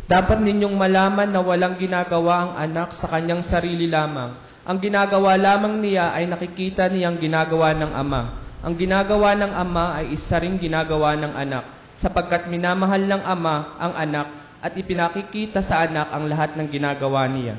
Dapat ninyong malaman na walang ginagawa ang anak sa kanyang sarili lamang. Ang ginagawa lamang niya ay nakikita niyang ginagawa ng ama. Ang ginagawa ng ama ay isa ring ginagawa ng anak, sapagkat minamahal ng ama ang anak at ipinakikita sa anak ang lahat ng ginagawa niya.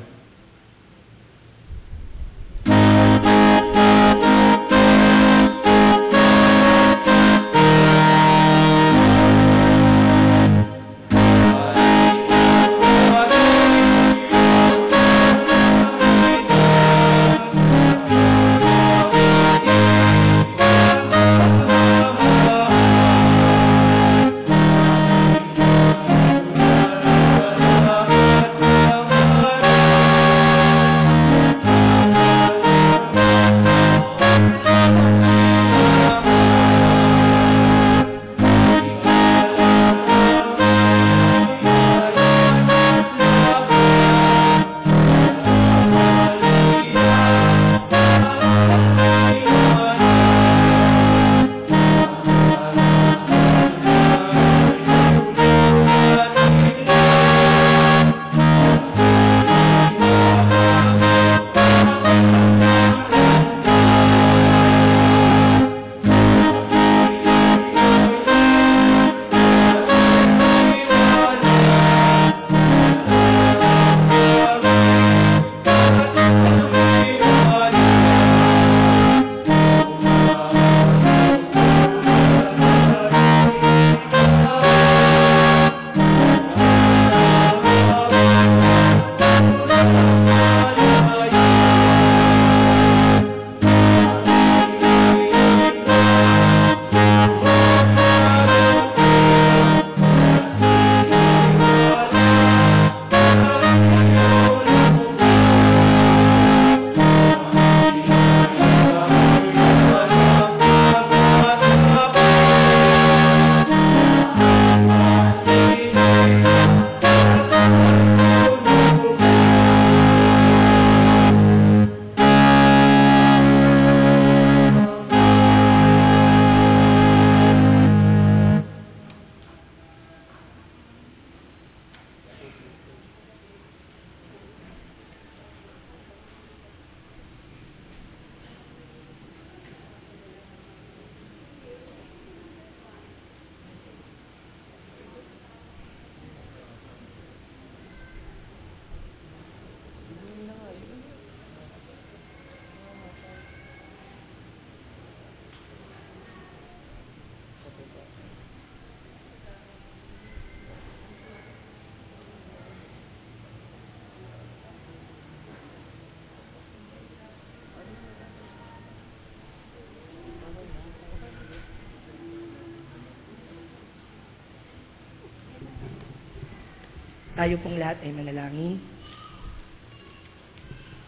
Tayo pong lahat ay manalangin.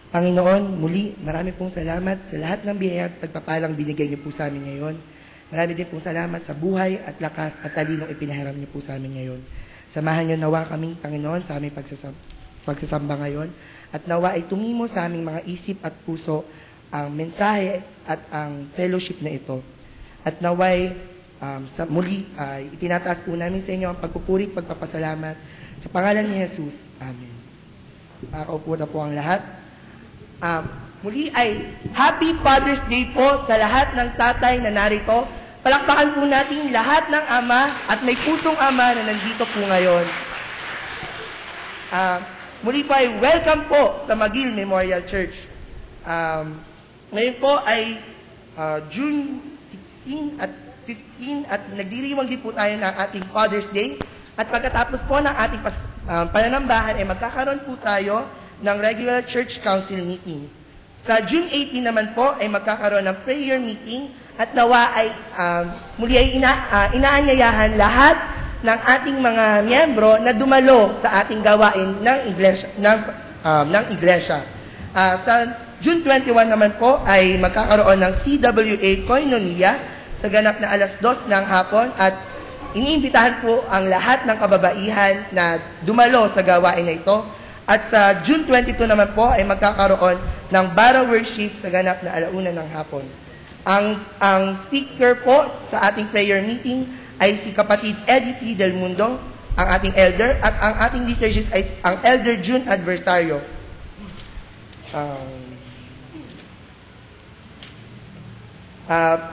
Panginoon, muli, marami pong salamat sa lahat ng biyaya at pagpapalang binigay niyo po sa amin ngayon. Marami din pong salamat sa buhay at lakas at talinong ipinahiram niyo po sa amin ngayon. Samahan niyo nawa kami, Panginoon, sa aming pagsasamba ngayon. At nawa ay tumimo sa aming mga isip at puso ang mensahe at ang fellowship na ito. At naway, muli, itinataas po namin sa inyo ang pagpupuri at pagpapasalamat sa pangalan ni Jesus. Amen. Makakaupo na po ang lahat. Muli ay Happy Father's Day po sa lahat ng tatay na narito. Palakpakan po natin lahat ng ama at may pusong ama na nandito po ngayon. Muli po ay welcome po sa McGill Memorial Church. Ngayon po ay June 16 at 15 at nagdiriwang din po tayo ng ating Father's Day. At pagkatapos po ng ating pananambahan ay magkakaroon po tayo ng regular church council meeting. Sa June 18 naman po ay magkakaroon ng prayer meeting at nawa ay muli ay inaanyayahan lahat ng ating mga miyembro na dumalo sa ating gawain ng iglesia. Sa June 21 naman po ay magkakaroon ng CWA Koinonia sa ganap na 2:00 ng hapon at iniimbitahan po ang lahat ng kababaihan na dumalo sa gawain na ito. At sa June 22 naman po ay magkakaroon ng Bara Worship sa ganap na 1:00 ng hapon. Ang speaker po sa ating prayer meeting ay si kapatid Eddie P. Del Mundo, ang ating elder, at ang ating liturgist ay ang Elder June Adversario.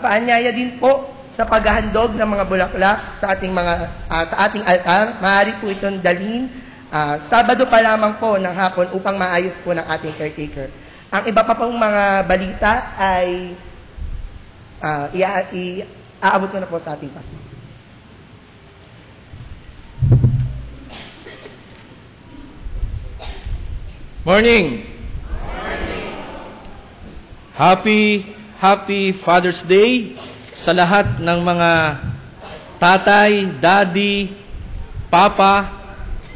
Paanyaya din po sa paghahandog ng mga bulaklak sa ating altar. Maaari po itong dalhin Sabado pa lamang po ng hapon upang maayos po ng ating caretaker. Ang iba pa pong mga balita ay iaabot ko na po sa ating pastor. Morning. Happy Father's Day sa lahat ng mga tatay, daddy, papa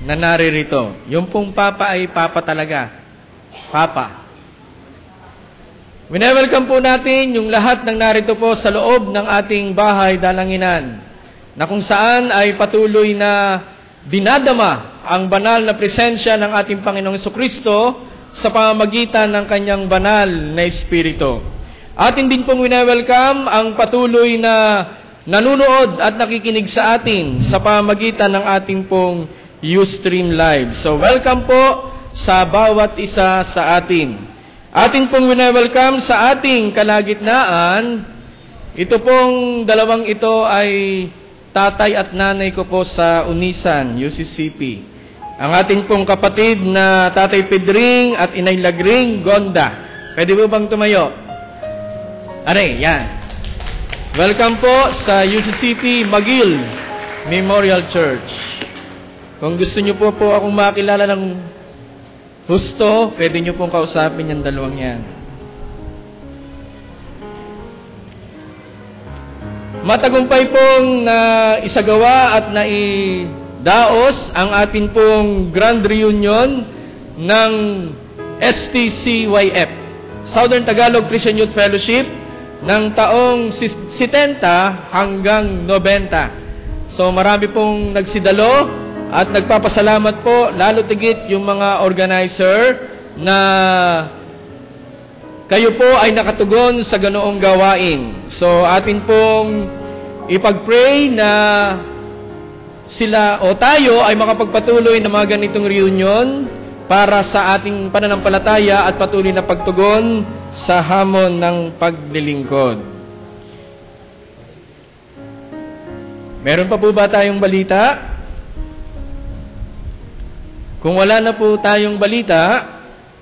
na naririto. Yung pong papa ay papa talaga. Papa. Wine-welcome po natin yung lahat ng narito po sa loob ng ating bahay dalanginan, na kung saan ay patuloy na dinadama ang banal na presensya ng ating Panginoong Jesucristo sa pamamagitan ng kanyang banal na Espiritu. Atin din pong wine-welcome ang patuloy na nanunood at nakikinig sa atin sa pamamagitan ng ating pong Ustream Live. So welcome po sa bawat isa sa atin. Atin pong wine-welcome sa ating kalagitnaan. Ito pong dalawang ito ay tatay at nanay ko po sa Unisan, UCCP. Ang ating pong kapatid na Tatay Pedring at Inay Lagring Gonda. Pwede po bang tumayo? Are, yan. Welcome po sa UCCP Magil Memorial Church. Kung gusto nyo po akong makilala ng husto, pwede nyo pong kausapin yung dalawang yan. Matagumpay pong na isagawa at naidaos ang atin pong grand reunion ng STCYF, Southern Tagalog Christian Youth Fellowship, ng taong 70 hanggang 90. So marami pong nagsidalo at nagpapasalamat po, lalo tigit yung mga organizer na kayo po ay nakatugon sa ganoong gawain. So atin pong ipag-pray na sila o tayo ay makapagpatuloy ng mga ganitong reunion para sa ating pananampalataya at patuloy na pagtugon sa hamon ng paglilingkod. Meron pa po ba tayong balita? Kung wala na po tayong balita,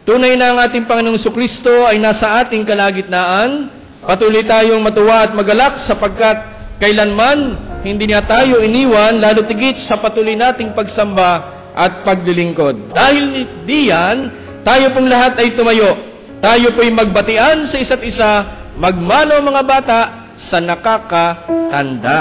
tunay na ang ating Panginoong Jesucristo ay nasa ating kalagitnaan. Patuloy tayong matuwa at magalak sapagkat kailanman hindi niya tayo iniwan, lalo tigit sa patuloy nating pagsamba at paglilingkod. Dahil diyan, tayo pong lahat ay tumayo. Tayo po'y magbatian sa isa't isa, magmano mga bata sa nakakatanda.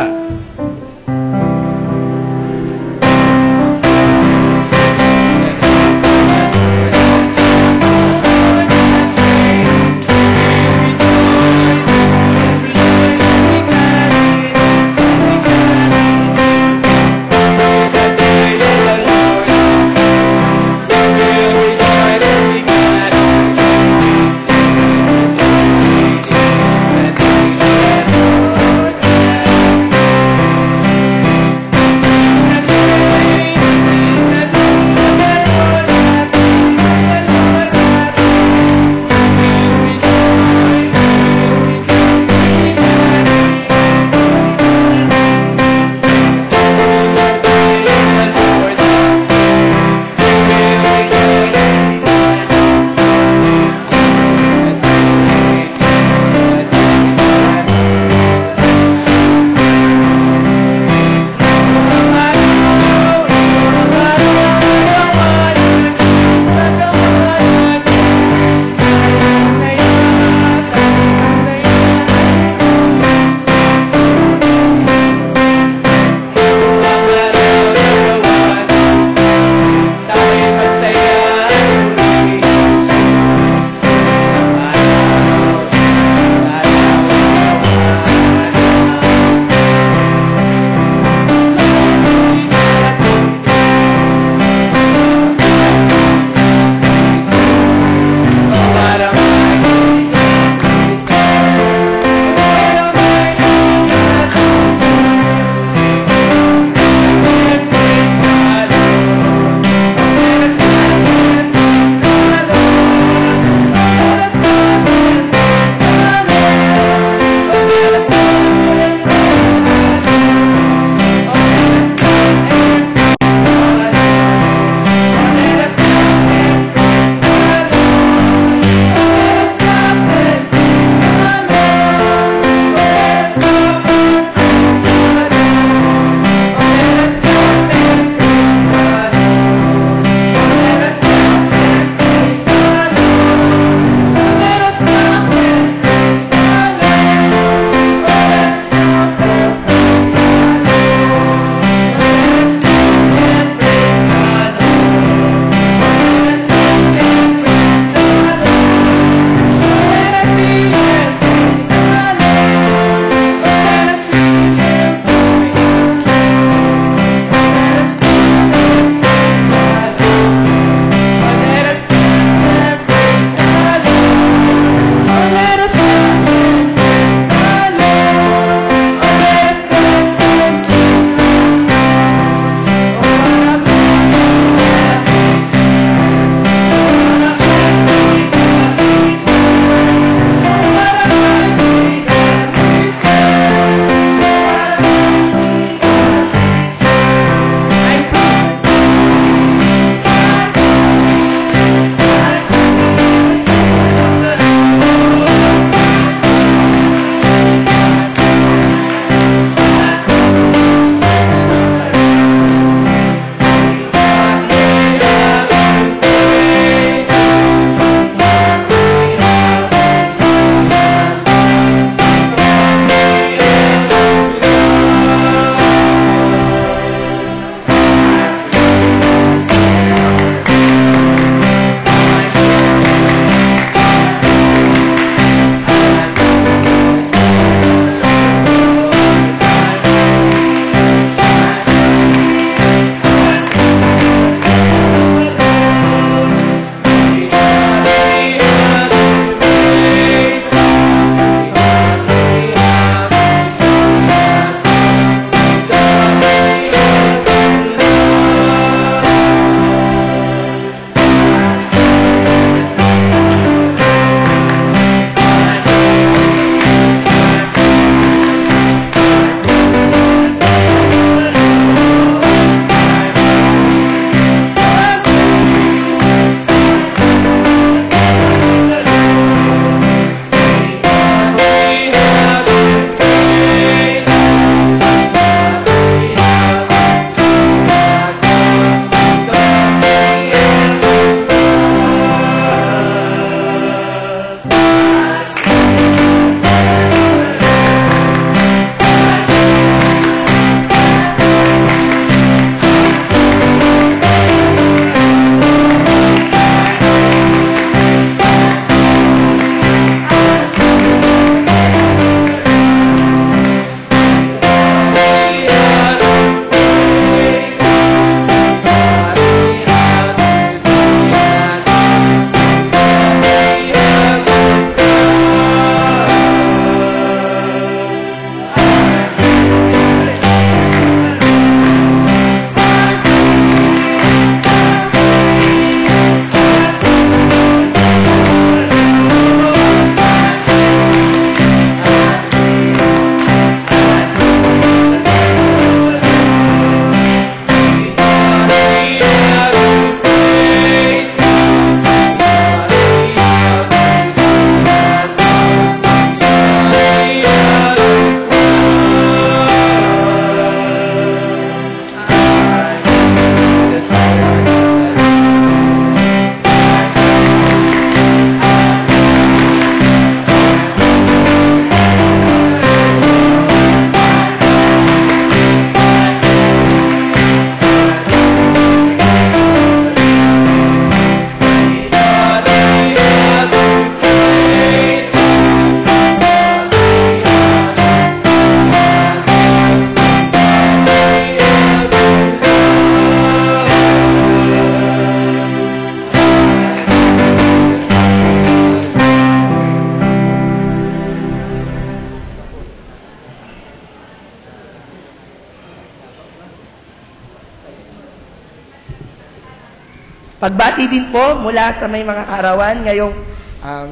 Pagbati din po mula sa may mga kaarawan ngayong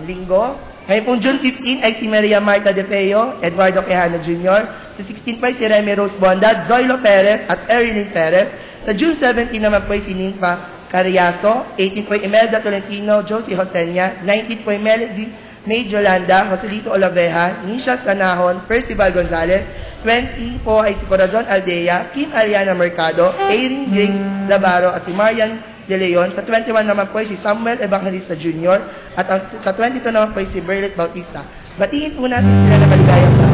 linggo. Ngayon pong June 15 ay si Maria Marta De Feo, Eduardo Quijano Jr. Sa 16 po ay si Remy Rose Bondad, Zoilo Perez at Erilyn Perez. Sa June 17 naman po ay si Ninfa Cariaso. 18 po ay Imelda Tolentino, Josie Josenia. 19 po ay Melody May Yolanda, Joselito Olaveja, Nisha Sanahon, Percival Gonzalez. 20 po ay si Corazon Aldea, Kim Aliana Mercado, Erin Grace Labaro at si Marian De Leon. Sa 21 naman po ay si Samuel Evangelista Jr. At sa 22 naman po ay si Berlet Bautista. Batiin po natin sila na maligayang ba.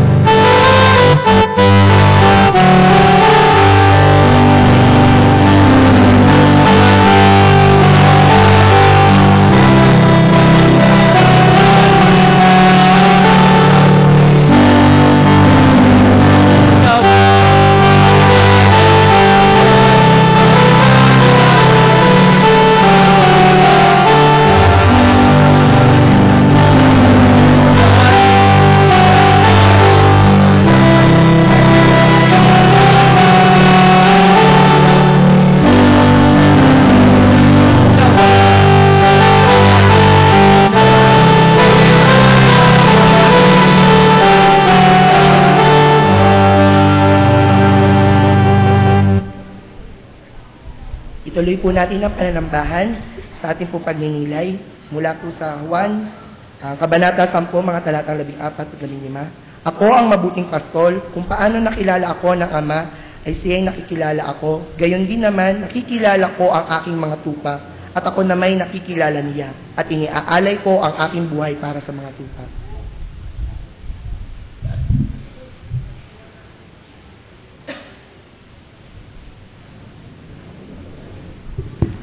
Ituloy po natin ang pananambahan sa ating po pagninilay mula po sa Juan, Kabanata 10, mga talatang 14 at 15. Ako ang mabuting pastol, kung paano nakilala ako ng Ama, ay siya'y nakikilala ako. Gayon din naman, nakikilala ko ang aking mga tupa, at ako na may nakikilala niya, at iniaalay ko ang aking buhay para sa mga tupa.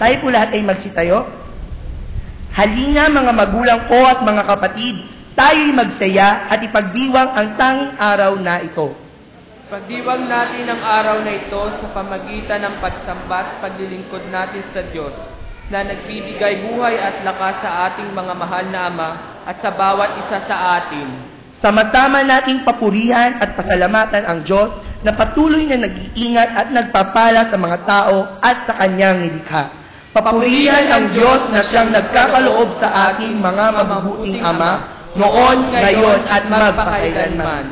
Tayo po lahat ay magsitayo. Halina mga magulang ko at mga kapatid, tayo'y magsaya at ipagdiwang ang tanging araw na ito. Pagdiwang natin ang araw na ito sa pamagitan ng pagsamba at paglilingkod natin sa Diyos na nagbibigay buhay at lakas sa ating mga mahal na Ama at sa bawat isa sa atin. Sama-sama nating papurihan at pasalamatan ang Diyos na patuloy na nag-iingat at nagpapala sa mga tao at sa Kanyang nilikha. Papurihan ang Diyos na siyang nagkakaloob sa ating mga mabubuting Ama, noon, ngayon, at magpakailanman.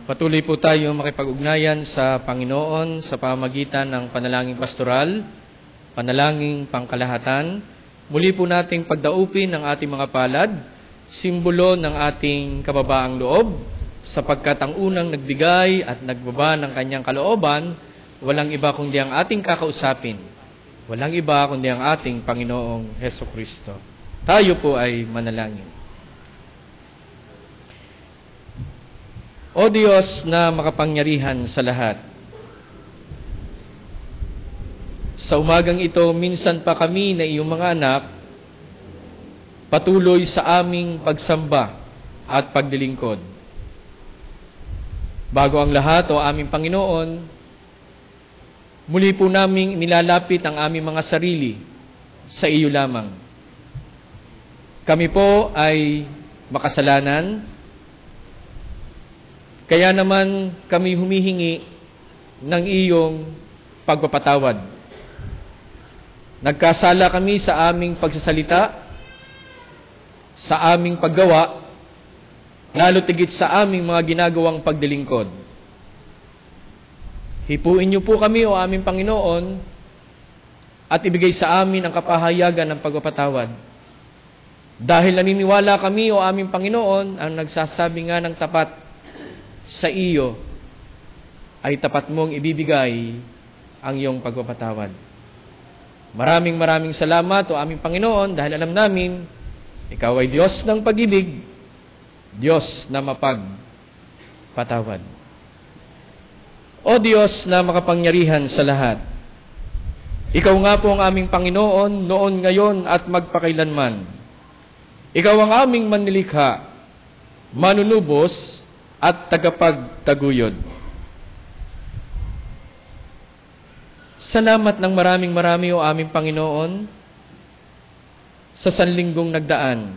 Patuloy po tayo makipag-ugnayan sa Panginoon sa pamamagitan ng panalangin pastoral, panalangin pangkalahatan. Muli po nating pagdaupin ang ating mga palad, simbolo ng ating kababaang loob, sapagkat ang unang nagbigay at nagbaba ng kanyang kalooban, walang iba kundi ang ating kakausapin. Walang iba kundi ang ating Panginoong Hesukristo. Tayo po ay manalangin. O Diyos na makapangyarihan sa lahat, sa umagang ito, minsan pa kami na iyong mga anak, patuloy sa aming pagsamba at paglilingkod. Bago ang lahat, o aming Panginoon, muli po naming nilalapit ang aming mga sarili sa iyo lamang. Kami po ay makasalanan, kaya naman kami humihingi ng iyong pagpapatawad. Nagkasala kami sa aming pagsasalita, sa aming paggawa, lalo tigit sa aming mga ginagawang pagdilingkod. Hipuin niyo po kami, o aming Panginoon, at ibigay sa amin ang kapahayagan ng pagpapatawad. Dahil naniniwala kami, o aming Panginoon, ang nagsasabi nga ng tapat sa iyo ay tapat mong ibibigay ang iyong pagpapatawad. Maraming salamat, o aming Panginoon, dahil alam namin, ikaw ay Diyos ng pag-ibig, Diyos na mapagpatawad. O Diyos na makapangyarihan sa lahat, ikaw nga po ang aming Panginoon, noon, ngayon, at magpakailanman. Ikaw ang aming manlilikha, manunubos, at tagapagtaguyod. Salamat ng marami, o aming Panginoon, sa sanlinggong nagdaan.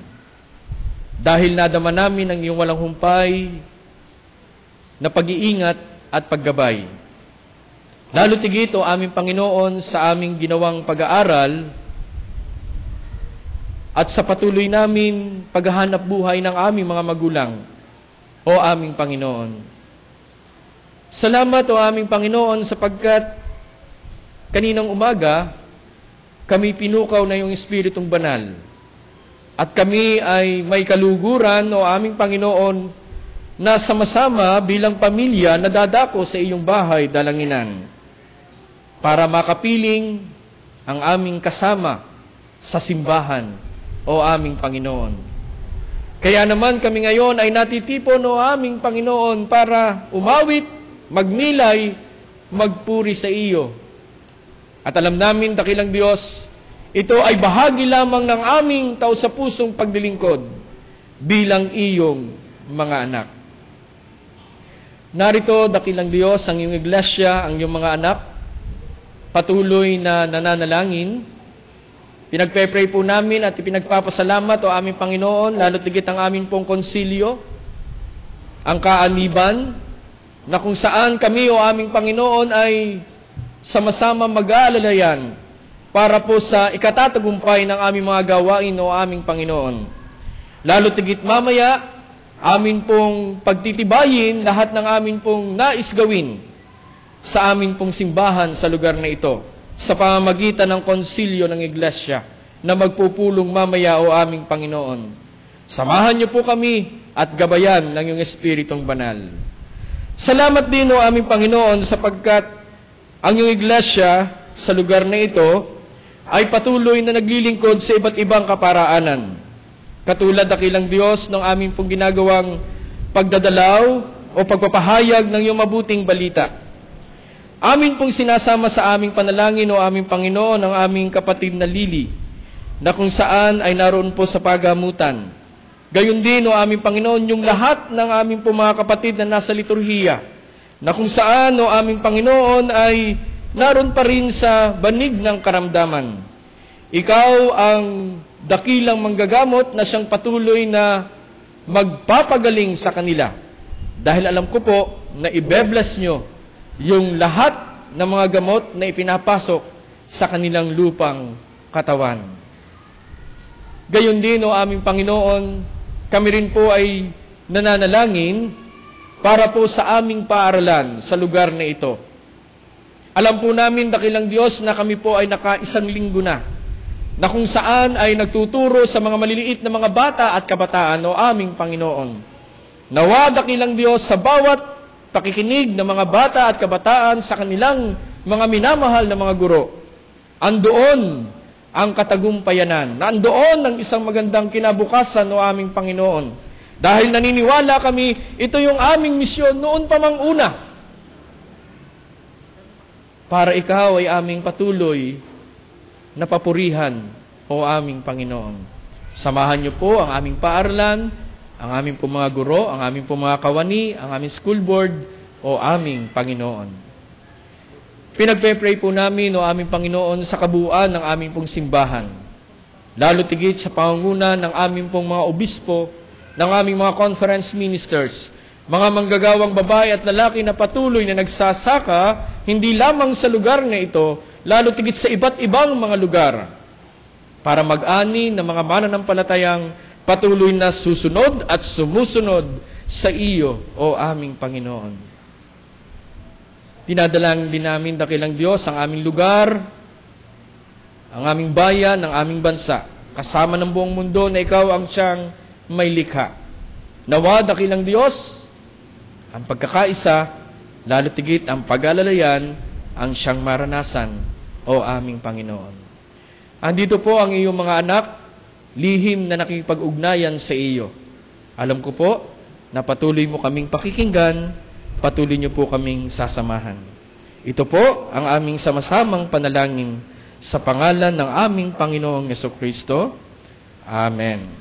Dahil nadama namin ang iyong walang humpay na pag-iingat at paggabay. Lalo tigit, o aming Panginoon, sa aming ginawang pag-aaral at sa patuloy namin paghahanap buhay ng aming mga magulang, o aming Panginoon. Salamat, o aming Panginoon, sapagkat kaninang umaga, kami pinukaw na iyong Espiritong Banal. At kami ay may kaluguran, o aming Panginoon, na sama-sama bilang pamilya na dadako sa iyong bahay dalanginan para makapiling ang aming kasama sa simbahan, o aming Panginoon. Kaya naman kami ngayon ay natitipon, o aming Panginoon, para umawit, magnilay, magpuri sa iyo. At alam namin, dakilang Diyos, ito ay bahagi lamang ng aming taos-pusong pagdilingkod bilang iyong mga anak. Narito, dakilang Diyos, ang iyong iglesia, ang iyong mga anak, patuloy na nananalangin. Pinagpe-pray po namin at ipinagpapasalamat, o aming Panginoon, lalo tigit ang aming pong konsilyo, ang kaaniban, na kung saan kami, o aming Panginoon, ay sama-sama mag-aalalayan para po sa ikatatagumpay ng aming mga gawain, o aming Panginoon. Lalo tigit mamaya, amin pong pagtitibayin lahat ng amin pong nais gawin sa amin pong simbahan sa lugar na ito, sa pamamagitan ng konsilyo ng iglesia na magpupulong mamaya, o aming Panginoon. Samahan niyo po kami at gabayan ng iyong Espiritong Banal. Salamat din, o aming Panginoon, sapagkat ang iyong iglesia sa lugar na ito ay patuloy na naglilingkod sa iba't ibang kaparaanan. Katulad, dakilang Diyos, ng aming pong ginagawang pagdadalaw o pagpapahayag ng iyong mabuting balita. Amin pong sinasama sa aming panalangin, o aming Panginoon, ang aming kapatid na Lily, na kung saan ay naroon po sa pagamutan. Gayon din, o aming Panginoon, yung lahat ng aming po mga kapatid na nasa liturhiya, na kung saan, o aming Panginoon, ay naroon pa rin sa banig ng karamdaman. Ikaw ang dakilang manggagamot na siyang patuloy na magpapagaling sa kanila. Dahil alam ko po na i-bless nyo yung lahat ng mga gamot na ipinapasok sa kanilang lupang katawan. Gayon din, o aming Panginoon, kami rin po ay nananalangin para po sa aming paaralan sa lugar na ito. Alam po namin, dakilang Diyos, na kami po ay naka-isang linggo na kung saan ay nagtuturo sa mga maliliit na mga bata at kabataan, o aming Panginoon. Nawa, dakilang Diyos, sa bawat pakikinig ng mga bata at kabataan sa kanilang mga minamahal na mga guro, andoon ang katagumpayanan, nandoon ang isang magandang kinabukasan, o aming Panginoon. Dahil naniniwala kami, ito yung aming misyon noon pa mang una, para ikaw ay aming patuloy na papurihan, o aming Panginoon. Samahan niyo po ang aming paaralan, ang aming po mga guro, ang aming po mga kawani, ang aming school board, o aming Panginoon. Pinagpe-pray po namin, o aming Panginoon, sa kabuuan ng aming pong simbahan. Lalo tigit sa pangunguna ng aming pong mga obispo, ng aming mga conference ministers, mga manggagawang babae at lalaki na patuloy na nagsasaka, hindi lamang sa lugar na ito, lalo tigit sa iba't ibang mga lugar, para mag-ani ng mga mananampalatayang patuloy na susunod at sumusunod sa iyo, o aming Panginoon. Dinadalang din namin, dakilang Diyos, ang aming lugar, ang aming bayan, ang aming bansa, kasama ng buong mundo na ikaw ang siyang may likha. Nawa, dakilang Diyos, ang pagkakaisa, lalo tigit ang pag-alalayan, ang siyang maranasan, o aming Panginoon. Andito po ang iyong mga anak, lihim na nakikipag-ugnayan sa iyo. Alam ko po na patuloy mo kaming pakikinggan, patuloy niyo po kaming sasamahan. Ito po ang aming sama-samang panalangin sa pangalan ng aming Panginoong Jesucristo. Amen.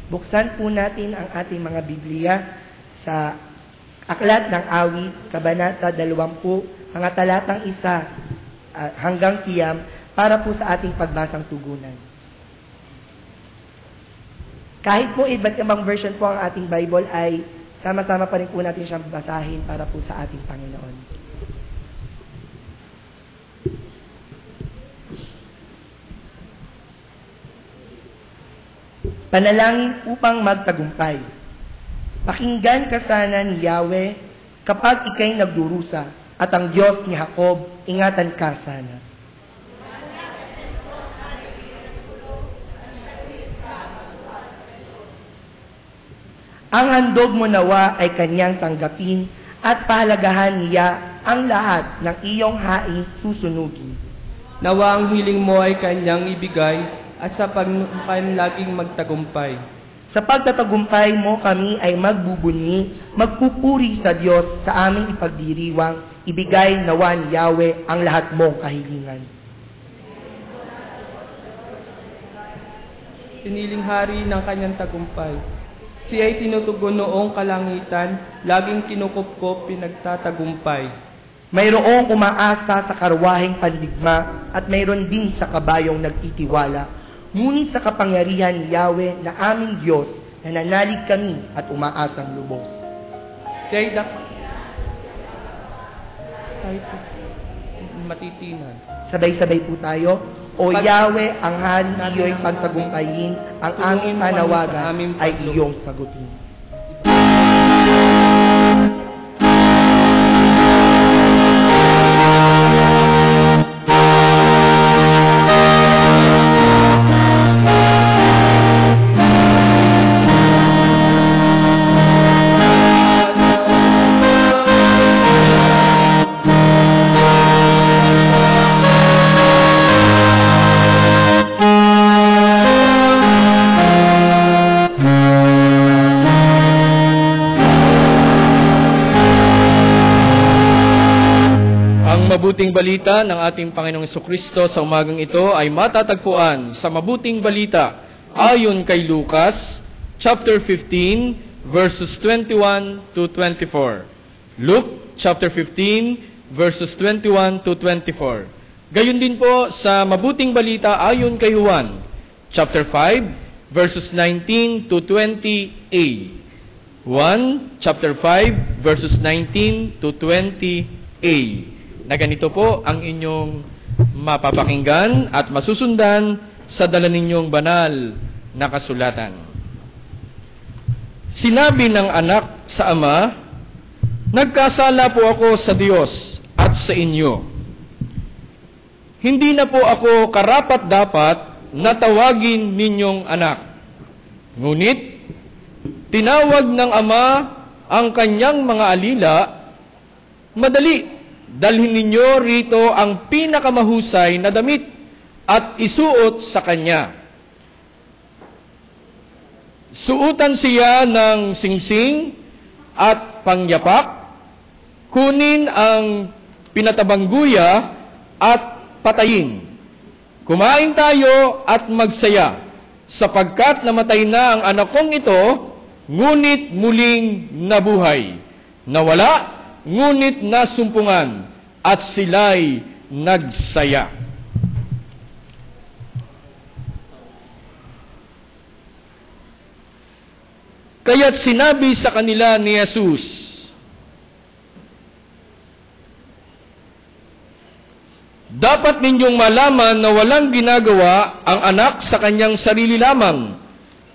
Buksan po natin ang ating mga Biblia sa Aklat ng Awit, Kabanata 20, mga talatang 1 hanggang 9, para po sa ating pagbasang tugunan. Kahit po iba't ibang version po ang ating Bible, ay sama-sama pa rin po natin siyang basahin para po sa ating Panginoon. Panalangin upang magtagumpay. Pakinggan ka sana ni Yahweh kapag ikay nagdurusa, at ang Diyos ni Jacob, ingatan ka sana. Ang handog mo nawa ay kanyang tanggapin, at pahalagahan niya ang lahat ng iyong haing susunugin. Nawa ang hiling mo ay kanyang ibigay, at sa pagnukan laging magtagumpay. Sa pagtatagumpay mo kami ay magbubunyi, magpupuri sa Diyos sa aming ipagdiriwang, ibigay nawa ni Yahweh ang lahat mong kahilingan. Piniling hari ng kanyang tagumpay. Siya ay tinutugon noong kalangitan, laging kinukupkop, pinagtatagumpay. Mayroong umaasa sa karwaheng pandigma, at mayroon din sa kabayong nagtitiwala. Ngunit sa kapangyarihan ni Yahweh na aming Diyos, nananalig kami at umaasang lubos. Siya'y kahit matitinan. Sabay-sabay po tayo. O Yahweh, ang hari iyo'y pagtagumpayin, ang aming panawagan ay iyong sagutin. mabuting balita ng ating Panginoong Jesucristo sa umagang ito ay matatagpuan sa mabuting balita ayon kay Lucas, chapter 15, verses 21 to 24. Luke, chapter 15, verses 21 to 24. Gayon din po sa mabuting balita ayon kay Juan, chapter 5, verses 19 to 20a. 1, chapter 5, verses 19 to 20a. Na ganito po ang inyong mapapakinggan at masusundan sa dala ninyong banal na kasulatan. Sinabi ng anak sa ama, "Nagkasala po ako sa Diyos at sa inyo. Hindi na po ako karapat-dapat na tawagin ninyong anak. Ngunit, tinawag ng ama ang kanyang mga alila, madali, dalhin ninyo rito ang pinakamahusay na damit at isuot sa kanya. Suutan siya ng singsing at pangyapak, kunin ang pinatabang guya at patayin. Kumain tayo at magsaya, sapagkat namatay na ang anak kong ito, ngunit muling nabuhay. Nawala, ngunit nasumpungan, at sila'y nagsaya." Kaya't sinabi sa kanila ni Jesus, "Dapat ninyong malaman na walang ginagawa ang anak sa kanyang sarili lamang.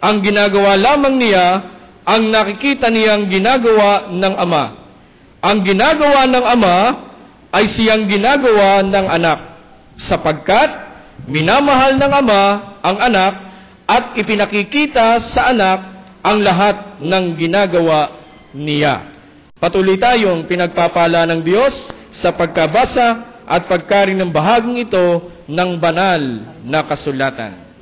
Ang ginagawa lamang niya, ang nakikita niyang ginagawa ng ama. Ang ginagawa ng ama ay siyang ginagawa ng anak, sapagkat minamahal ng ama ang anak at ipinakikita sa anak ang lahat ng ginagawa niya." Patuloy tayong pinagpapala ng Diyos sa pagkabasa at pagkaring ng bahaging ito ng banal na kasulatan.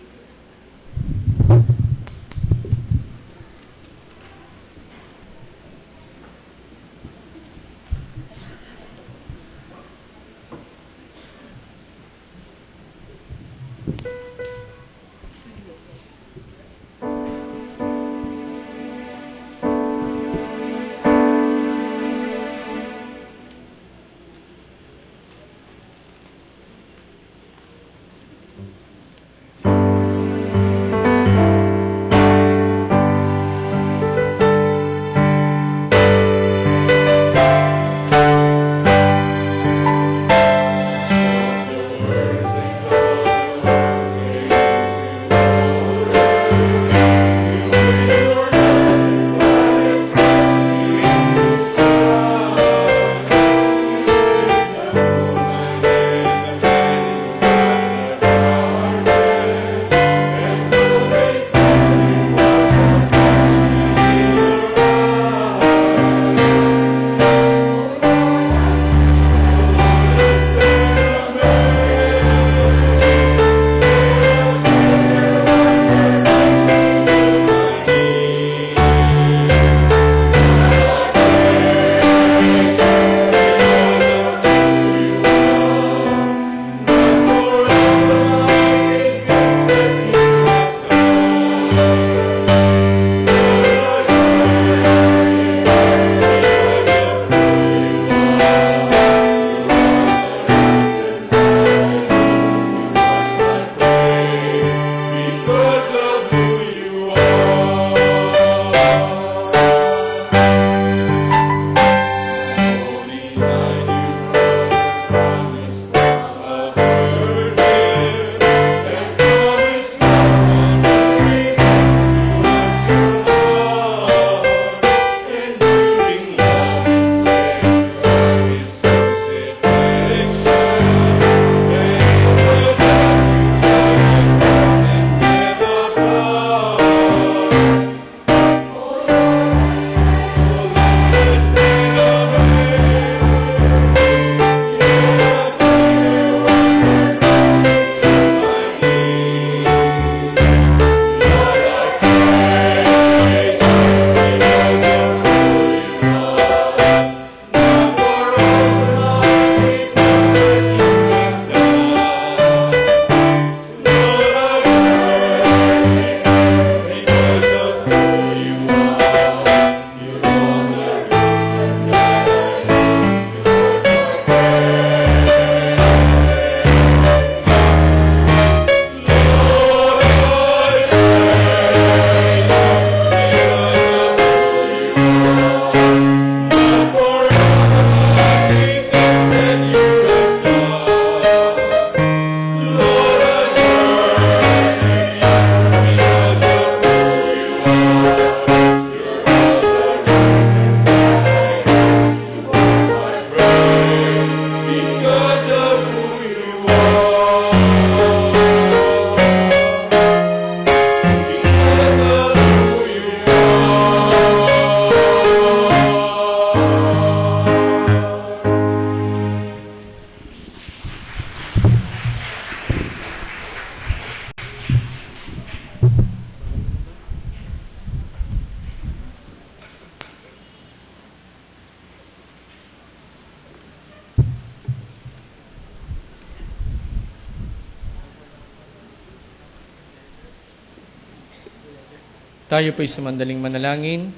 Tayo po'y sumandaling manalangin.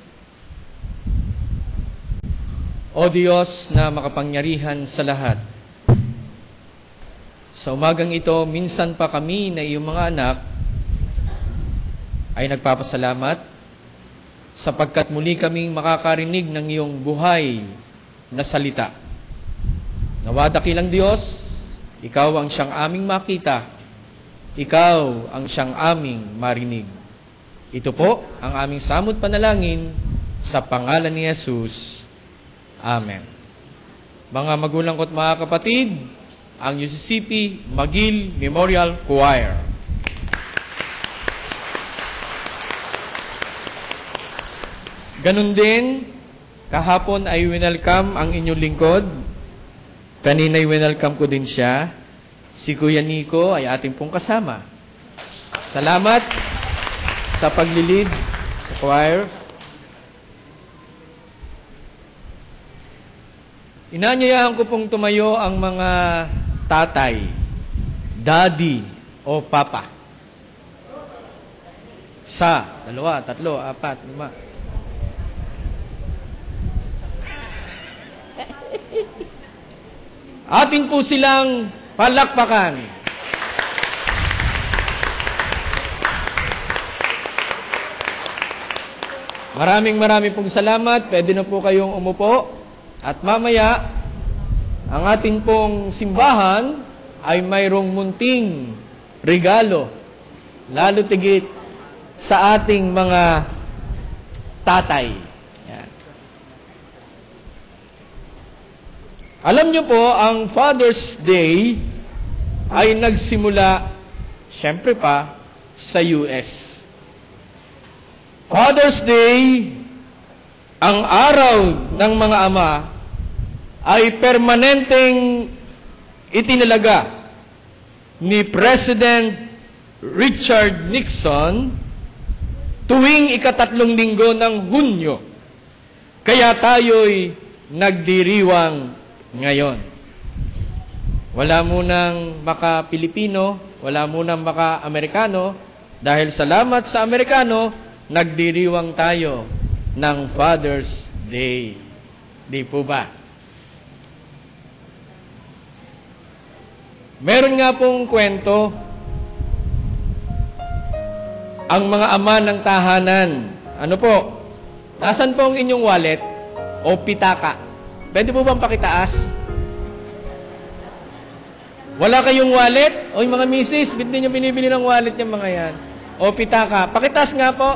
O Diyos na makapangyarihan sa lahat, sa umagang ito, minsan pa kami na iyong mga anak ay nagpapasalamat sapagkat muli kaming makakarinig ng iyong buhay na salita. Nawa dakilang Diyos, ikaw ang siyang aming makita, ikaw ang siyang aming marinig. Ito po ang aming samot panalangin sa pangalan ni Jesus. Amen. Mga magulang ko't mga kapatid, ang UCCP Magil Memorial Choir. Ganun din, kahapon ay winelcome ang inyong lingkod. Kanina'y winelcome ko din siya. Si Kuya Nico ay ating pong kasama. Salamat sa paglilid sa choir. Inaanyayahan ko pong tumayo ang mga tatay, daddy o papa. 1, 2, 3, 4, 5. Atin po silang palakpakan. Maraming pong salamat. Pwede na po kayong umupo. At mamaya, ang ating pong simbahan ay mayroong munting regalo, lalo tigit sa ating mga tatay. Yan. Alam niyo po, ang Father's Day ay nagsimula, syempre pa, sa US. Father's Day, ang araw ng mga ama, ay permanenteng itinalaga ni President Richard Nixon tuwing ika-3 linggo ng Hunyo. Kaya tayo'y nagdiriwang ngayon. Wala munang maka-Pilipino, wala munang maka-Amerikano, dahil salamat sa Amerikano, nagdiriwang tayo ng Father's Day. Di po ba? Meron nga pong kwento ang mga ama ng tahanan. Ano po? Nasaan po ang inyong wallet o pitaka? Pwede po bang pakitaas? Wala kayong wallet? O yung mga misis, ba't di nyo binibili ng wallet yung mga yan? O pitaka? Pakitaas nga po.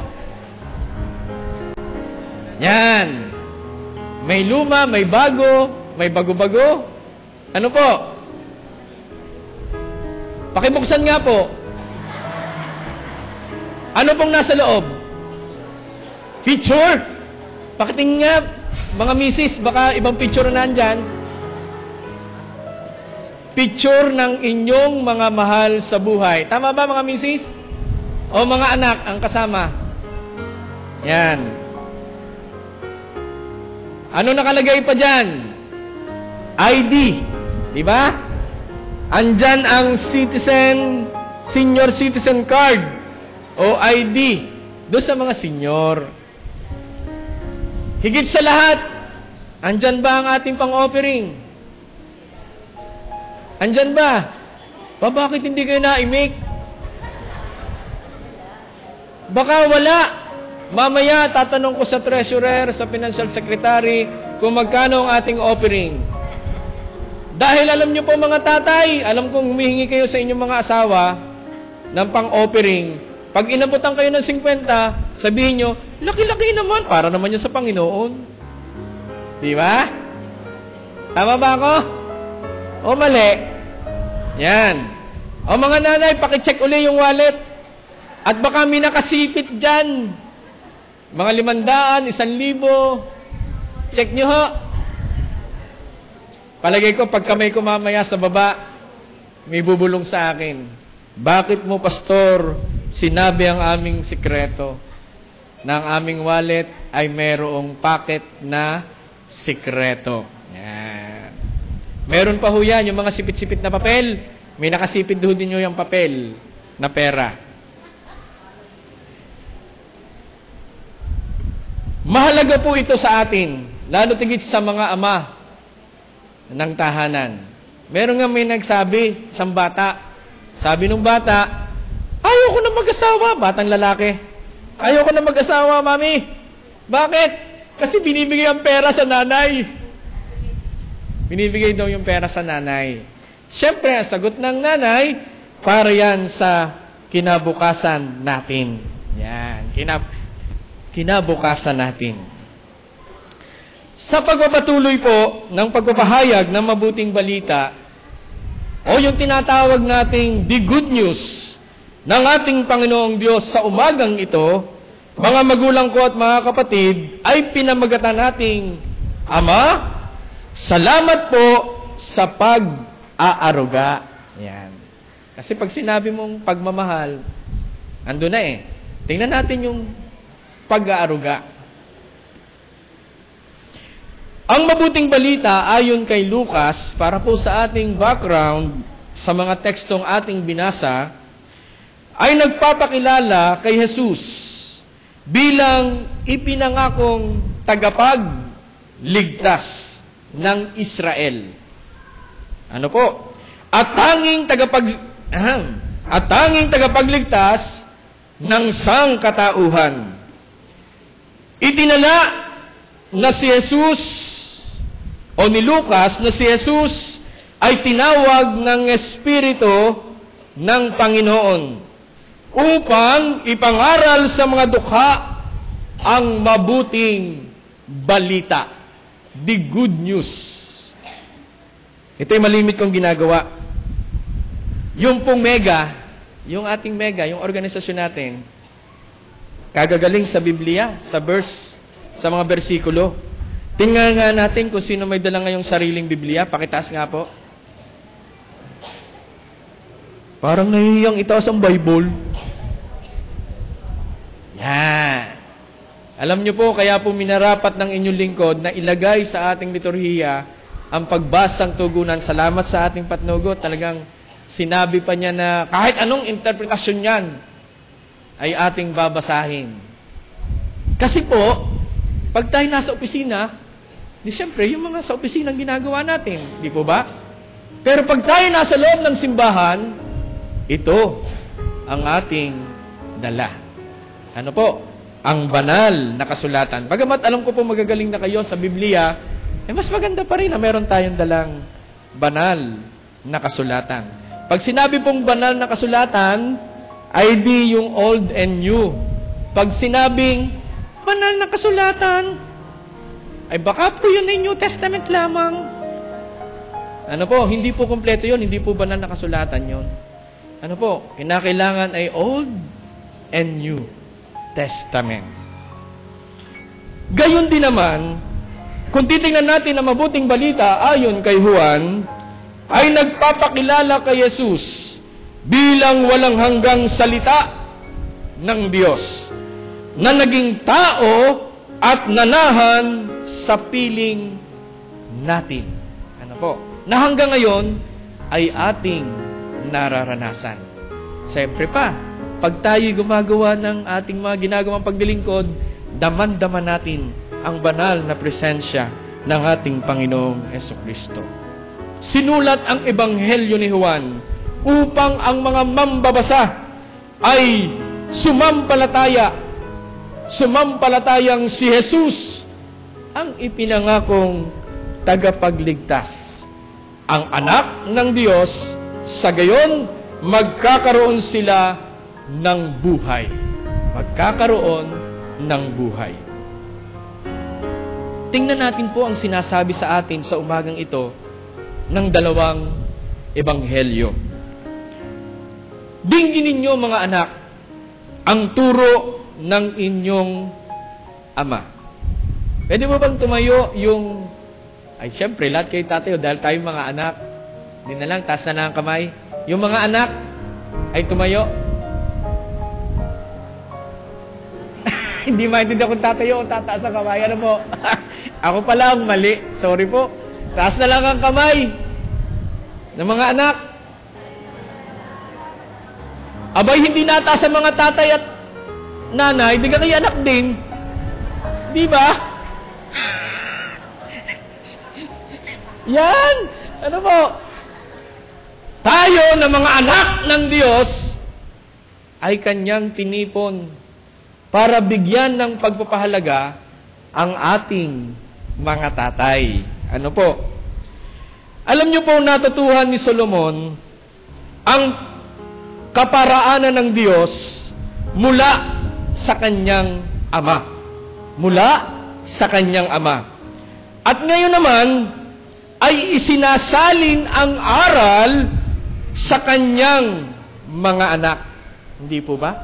Yan. May luma, may bago, may bago-bago. Ano po? Pakibuksan nga po. Ano pong nasa loob? Picture? Pakitingin nga, mga misis, baka ibang picture na nandyan. Picture ng inyong mga mahal sa buhay. Tama ba mga misis? O mga anak ang kasama? Yan. Ano nakalagay pa dyan? ID. Diba? Andyan ang senior citizen card o ID doon sa mga senior. Higit sa lahat, andyan ba ang ating pang-offering? Andyan ba? Bakit hindi kayo na-imik? Baka wala. Mamaya, tatanong ko sa treasurer, sa financial secretary, kung magkano ang ating offering. Dahil alam nyo po mga tatay, alam kong humihingi kayo sa inyong mga asawa ng pang-offering. Pag inabutan kayo ng 50, sabihin nyo, laki-laki naman, para naman yan sa Panginoon. Di ba? Tama ba ako? O mali? Yan. O mga nanay, pakicheck uli yung wallet. At baka may nakasipit dyan. Mga 500, 1,000. Check nyo ho. Palagay ko, pag kamay ko mamaya sa baba, may bubulong sa akin. Bakit mo, pastor, sinabi ang aming sikreto na ang aming wallet ay merong packet na sikreto? Yan. Meron pa ho yan, yung mga sipit-sipit na papel. May nakasipit doon din nyo yung papel na pera. Mahalaga po ito sa atin, lalo tigit sa mga ama ng tahanan. Meron nga may nagsabi, isang bata, sabi nung bata, ayoko na mag-asawa, batang lalaki. Ayoko na mag-asawa, mami. Bakit? Kasi binibigay ang pera sa nanay. Binibigay daw yung pera sa nanay. Siyempre, ang sagot ng nanay, para yan sa kinabukasan natin. Yan, kinabukasan natin. Sa pagpapatuloy po ng pagpapahayag ng mabuting balita, o yung tinatawag nating the good news ng ating Panginoong Diyos sa umagang ito, mga magulang ko at mga kapatid, ay pinamagatan nating, Ama, salamat po sa pag-aaruga. Yan. Kasi pag sinabi mong pagmamahal, ando na eh. Tingnan natin yung pag-aaruga. Ang mabuting balita ayon kay Lucas, para po sa ating background, sa mga tekstong ating binasa, ay nagpapakilala kay Jesus bilang ipinangakong tagapagligtas ng Israel. Ano po? At tanging tagapagligtas ng sangkatauhan. Itinala na si Jesus o ni Lucas na si Jesus ay tinawag ng Espiritu ng Panginoon upang ipangaral sa mga dukha ang mabuting balita. The good news. Ito ay malimit kong ginagawa. Yung pong mega, yung ating mega, yung organisasyon natin, kagagaling sa Biblia, sa verse, sa mga bersikulo. Tingnan nga natin kung sino may dala ngayong sariling Biblia. Pakitaas nga po. Parang nahihiyang itaas ang Bible. Yan. Alam niyo po, kaya po minarapat ng inyong lingkod na ilagay sa ating liturhiya ang pagbasang tugunan. Salamat sa ating patnugo. Talagang sinabi pa niya na kahit anong interpretasyon yan ay ating babasahin. Kasi po, pag tayo nasa opisina, di siyempre, yung mga sa opisina ang ginagawa natin. Di po ba? Pero pag tayo nasa loob ng simbahan, ito ang ating dala. Ano po? Ang banal na kasulatan. Bagamat alam ko po magagaling na kayo sa Biblia, mas maganda pa rin na meron tayong dalang banal na kasulatan. Pag sinabi pong banal na kasulatan, ay di yung old and new. Pag sinabing banal na kasulatan, ay baka po yun ay New Testament lamang. Ano po, hindi po kompleto yun, hindi po banal na kasulatan yun. Ano po, kinakailangan ay Old and New Testament. Gayon din naman, kung titingnan natin ang mabuting balita ayon kay Juan, ay nagpapakilala kay Jesus bilang walang hanggang salita ng Diyos na naging tao at nanahan sa piling natin. Ano po? Na hanggang ngayon ay ating nararanasan. Siyempre pa, pag tayo gumagawa ng ating mga ginagawang pagdilingkod, daman-daman natin ang banal na presensya ng ating Panginoong Hesukristo. Sinulat ang Ebanghelyo ni Juan upang ang mga mambabasa ay sumampalatayang si Jesus ang ipinangakong tagapagligtas, ang anak ng Diyos, sa gayon magkakaroon sila ng buhay. Magkakaroon ng buhay. Tingnan natin po ang sinasabi sa atin sa umagang ito ng dalawang ebanghelyo. Dinggin ninyo mga anak ang turo ng inyong ama. Pwede mo bang tumayo yung, ay syempre lahat kayo tatayo dahil tayo mga anak. Hindi na lang, taas na lang ang kamay. Yung mga anak ay tumayo. Hindi maintindihan kung tatayo o tataas ang kamay. Ano po? Ako pala ang mali. Sorry po. Taas na lang ang kamay ng mga anak. Abay, hindi nataas ang mga tatay at nanay. Di ka kayo anak din. Di ba? Yan! Ano po? Tayo na mga anak ng Diyos ay Kanyang tinipon para bigyan ng pagpapahalaga ang ating mga tatay. Ano po? Alam niyo po, natutuhan ni Solomon ang kaparaanan ng Diyos mula sa kanyang ama. Mula sa kanyang ama. At ngayon naman, ay isinasalin ang aral sa kanyang mga anak. Hindi po ba?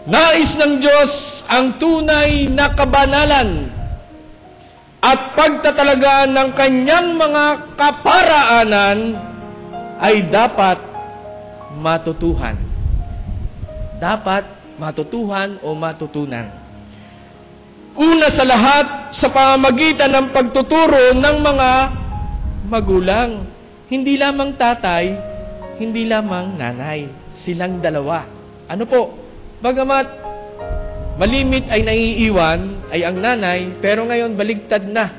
Nais ng Diyos ang tunay na kabanalan at pagtatalagaan ng kanyang mga kaparaanan ay dapat matutuhan. Dapat matutuhan o matutunan. Una sa lahat, sa pamamagitan ng pagtuturo ng mga magulang. Hindi lamang tatay, hindi lamang nanay. Silang dalawa. Ano po? Bagamat malimit ay naiiwan ay ang nanay, pero ngayon baligtad na.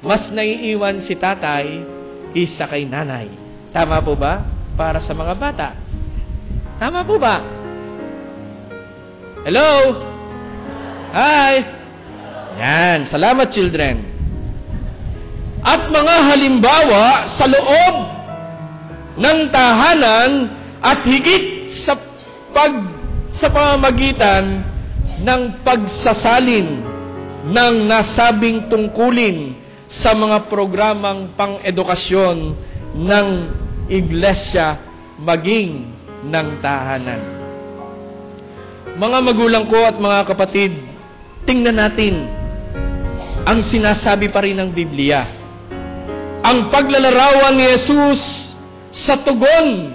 Mas naiiwan si tatay isa kay nanay. Tama po ba? Para sa mga bata. Tama po ba? Hello? Hi! Yan. Salamat, children. At mga halimbawa sa loob ng tahanan at higit sa pamamagitan ng pagsasalin ng nasabing tungkulin sa mga programang pang-edukasyon ng iglesia maging ng tahanan. Mga magulang ko at mga kapatid, tingnan natin ang sinasabi pa rin ng Biblia. Ang paglalarawan ni Jesus sa tugon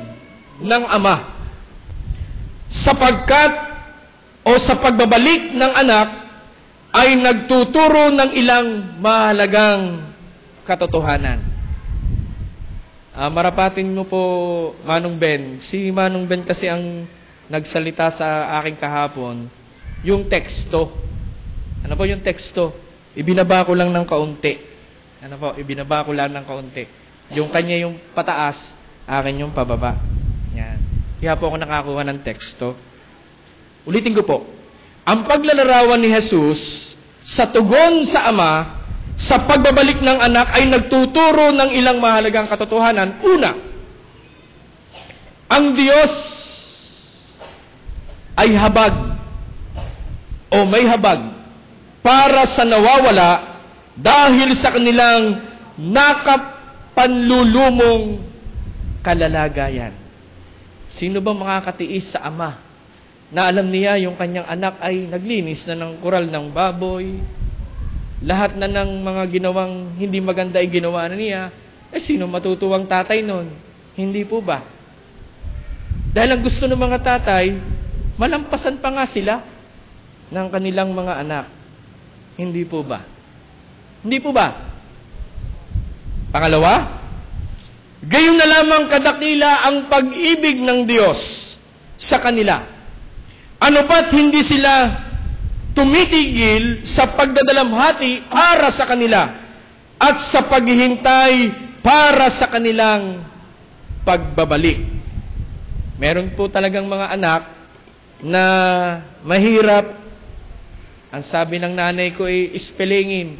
ng Ama. Sapagkat o sa pagbabalik ng anak ay nagtuturo ng ilang mahalagang katotohanan. Marapatin mo po, Manong Ben. Si Manong Ben kasi ang nagsalita sa aking kahapon, yung teksto. Ano po yung teksto? Ibinaba ko lang ng kaunti. Ano po? Ibinaba ko lang ng kaunti. Yung kanya yung pataas, akin yung pababa. Yan. Kaya po ako nakakuha ng teksto. Ulitin ko po. Ang paglalarawan ni Jesus sa tugon sa Ama, sa pagbabalik ng anak ay nagtuturo ng ilang mahalagang katotohanan. Una, ang Diyos ay habag o may habag para sa nawawala dahil sa kanilang nakapanlulumong kalalagayan. Sino bang makakatiis sa ama na alam niya yung kanyang anak ay naglinis na ng kural ng baboy, lahat na ng mga ginawang hindi maganda ay ginawa na niya? Sino matutuwang tatay nun? Hindi po ba? Dahil ang gusto ng mga tatay, malampasan pa nga sila ng kanilang mga anak. Hindi po ba? Hindi po ba? Pangalawa, gayon na lamang kadakila ang pag-ibig ng Diyos sa kanila. Ano pa't hindi sila tumitigil sa pagdadalamhati para sa kanila at sa paghihintay para sa kanilang pagbabalik. Meron po talagang mga anak na mahirap. Ang sabi ng nanay ko ay spellingin.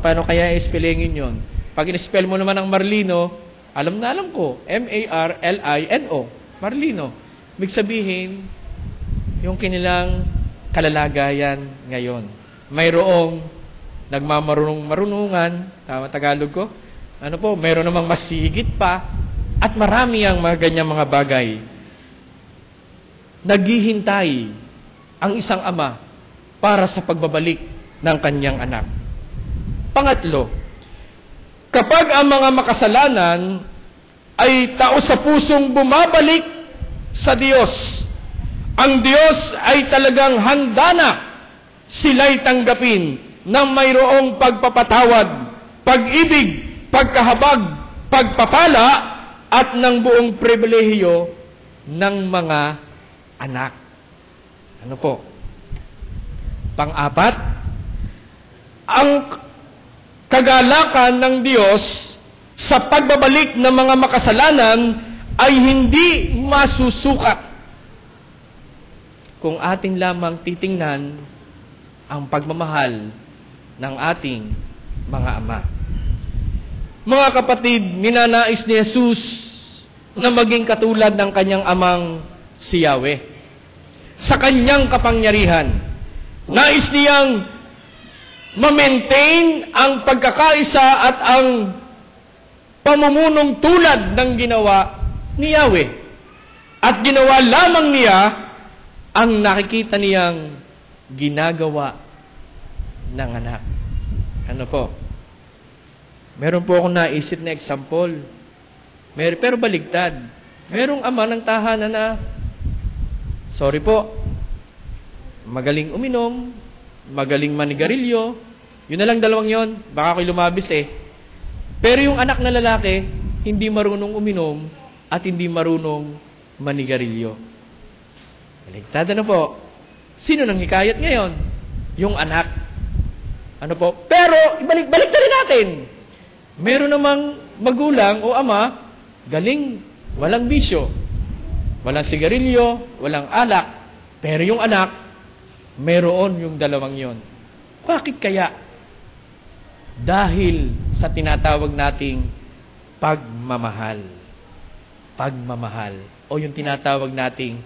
Paano kaya spellingin yon? Pag in-spell mo naman ang Marlino, alam na alam ko, M-A-R-L-I-N-O, Marlino. Ibig sabihin, yung kanilang kalalagayan ngayon. Mayroong nagmamarunong-marunungan, tama Tagalog ko, ano po, mayroon namang mas higit pa, at marami ang mga ganyang mga bagay. Naghihintay ang isang ama para sa pagbabalik ng kanyang anak. Pangatlo, kapag ang mga makasalanan ay tao sa pusong bumabalik sa Diyos, ang Diyos ay talagang handa na sila'y tanggapin ng mayroong pagpapatawad, pag-ibig, pagkahabag, pagpapala, at ng buong pribilehiyo ng mga anak. Ano po? Pang-apat, ang kagalakan ng Diyos sa pagbabalik ng mga makasalanan ay hindi masusukat kung ating lamang titingnan ang pagmamahal ng ating mga ama. Mga kapatid, ninanais ni Jesus na maging katulad ng kanyang amang si Yahweh. Sa kanyang kapangyarihan, nais niyang ma-maintain ang pagkakaisa at ang pamumunog tulad ng ginawa ni Yahweh. At ginawa lamang niya ang nakikita niyang ginagawa ng anak. Ano po? Meron po akong naisip na example. Pero baligtad. Merong ama ng tahanan na, sorry po, magaling uminom, magaling manigarilyo, yun na lang dalawang yon, baka ako'y lumabis eh. Pero yung anak na lalaki, hindi marunong uminom at hindi marunong manigarilyo. Baligtad na po. Sino nang hikayat ngayon? Yung anak. Ano po? Pero, balik rin natin. Meron namang magulang o ama, galing, walang bisyo, walang sigarilyo, walang alak. Pero yung anak, meron yung dalawang yon. Bakit kaya? Dahil sa tinatawag nating pagmamahal. Pagmamahal. O yung tinatawag nating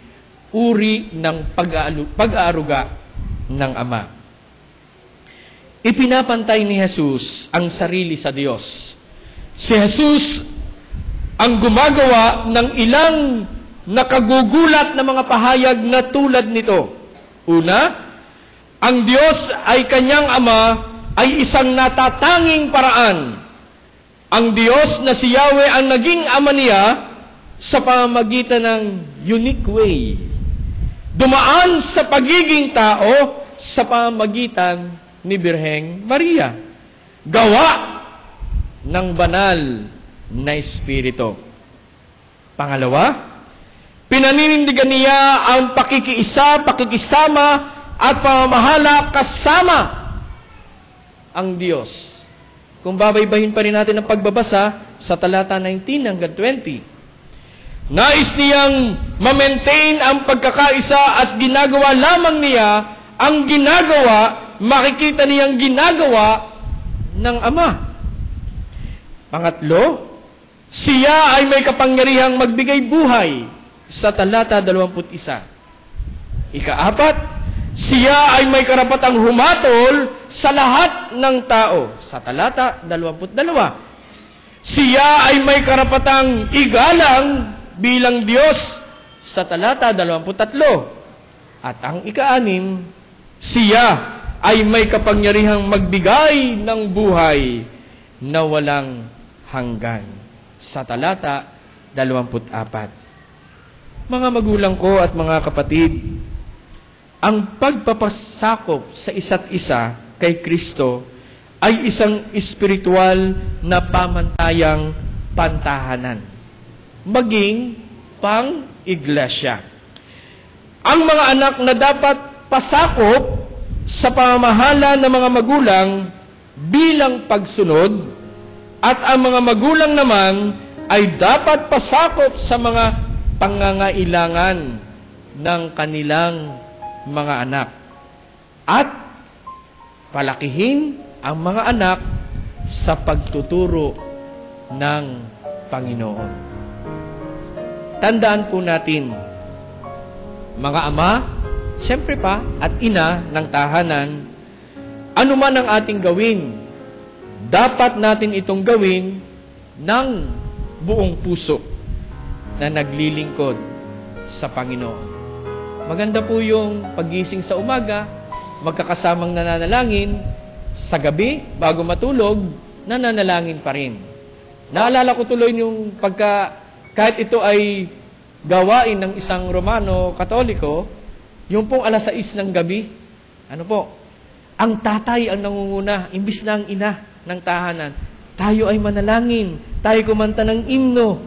uri ng pag-aaruga ng ama. Ipinapantay ni Jesus ang sarili sa Diyos. Si Jesus ang gumagawa ng ilang nakagugulat na mga pahayag na tulad nito. Una, ang Diyos ay kanyang ama ay isang natatanging paraan. Ang Diyos na si Yahweh ang naging ama niya sa pamamagitan ng unique way. Dumaan sa pagiging tao sa pamamagitan ni Birheng Maria. Gawa ng banal na Espiritu. Pangalawa, pinaninindigan niya ang pakikiisa, pakikisama at pamamahala kasama ang Diyos. Kung babaybahin pa rin natin ang pagbabasa sa talata 19 hanggang 20, nais niyang ma-maintain ang pagkakaisa at ginagawa lamang niya ang ginagawa, makikita niyang ginagawa ng Ama. Pangatlo, siya ay may kapangyarihang magbigay buhay sa talata 21. Ikaapat, siya ay may karapatang humatol sa lahat ng tao sa talata 22. Siya ay may karapatang igalang bilang Diyos sa talata 23. At ang ika-6, siya ay may kapangyarihang magbigay ng buhay na walang hanggan sa talata 24. Mga magulang ko at mga kapatid, ang pagpapasakop sa isa't isa kay Kristo ay isang espiritual na pamantayang pantahanan, maging pang-iglesia. Ang mga anak na dapat pasakop sa pamamahala ng mga magulang bilang pagsunod, at ang mga magulang naman ay dapat pasakop sa mga pangangailangan ng kanilang mga anak. At palakihin ang mga anak sa pagtuturo ng Panginoon. Tandaan po natin, mga ama, siyempre pa, at ina ng tahanan, anuman ang ating gawin, dapat natin itong gawin ng buong puso na naglilingkod sa Panginoon. Maganda po yung paggising sa umaga, magkakasamang nananalangin, sa gabi, bago matulog, nananalangin pa rin. Naalala ko tuloy yung kahit ito ay gawain ng isang Romano Katoliko, yung pong 6:00 ng gabi, ano po, ang tatay ang nangunguna, imbis na ang ina ng tahanan. Tayo ay manalangin, tayo kumanta ng himno,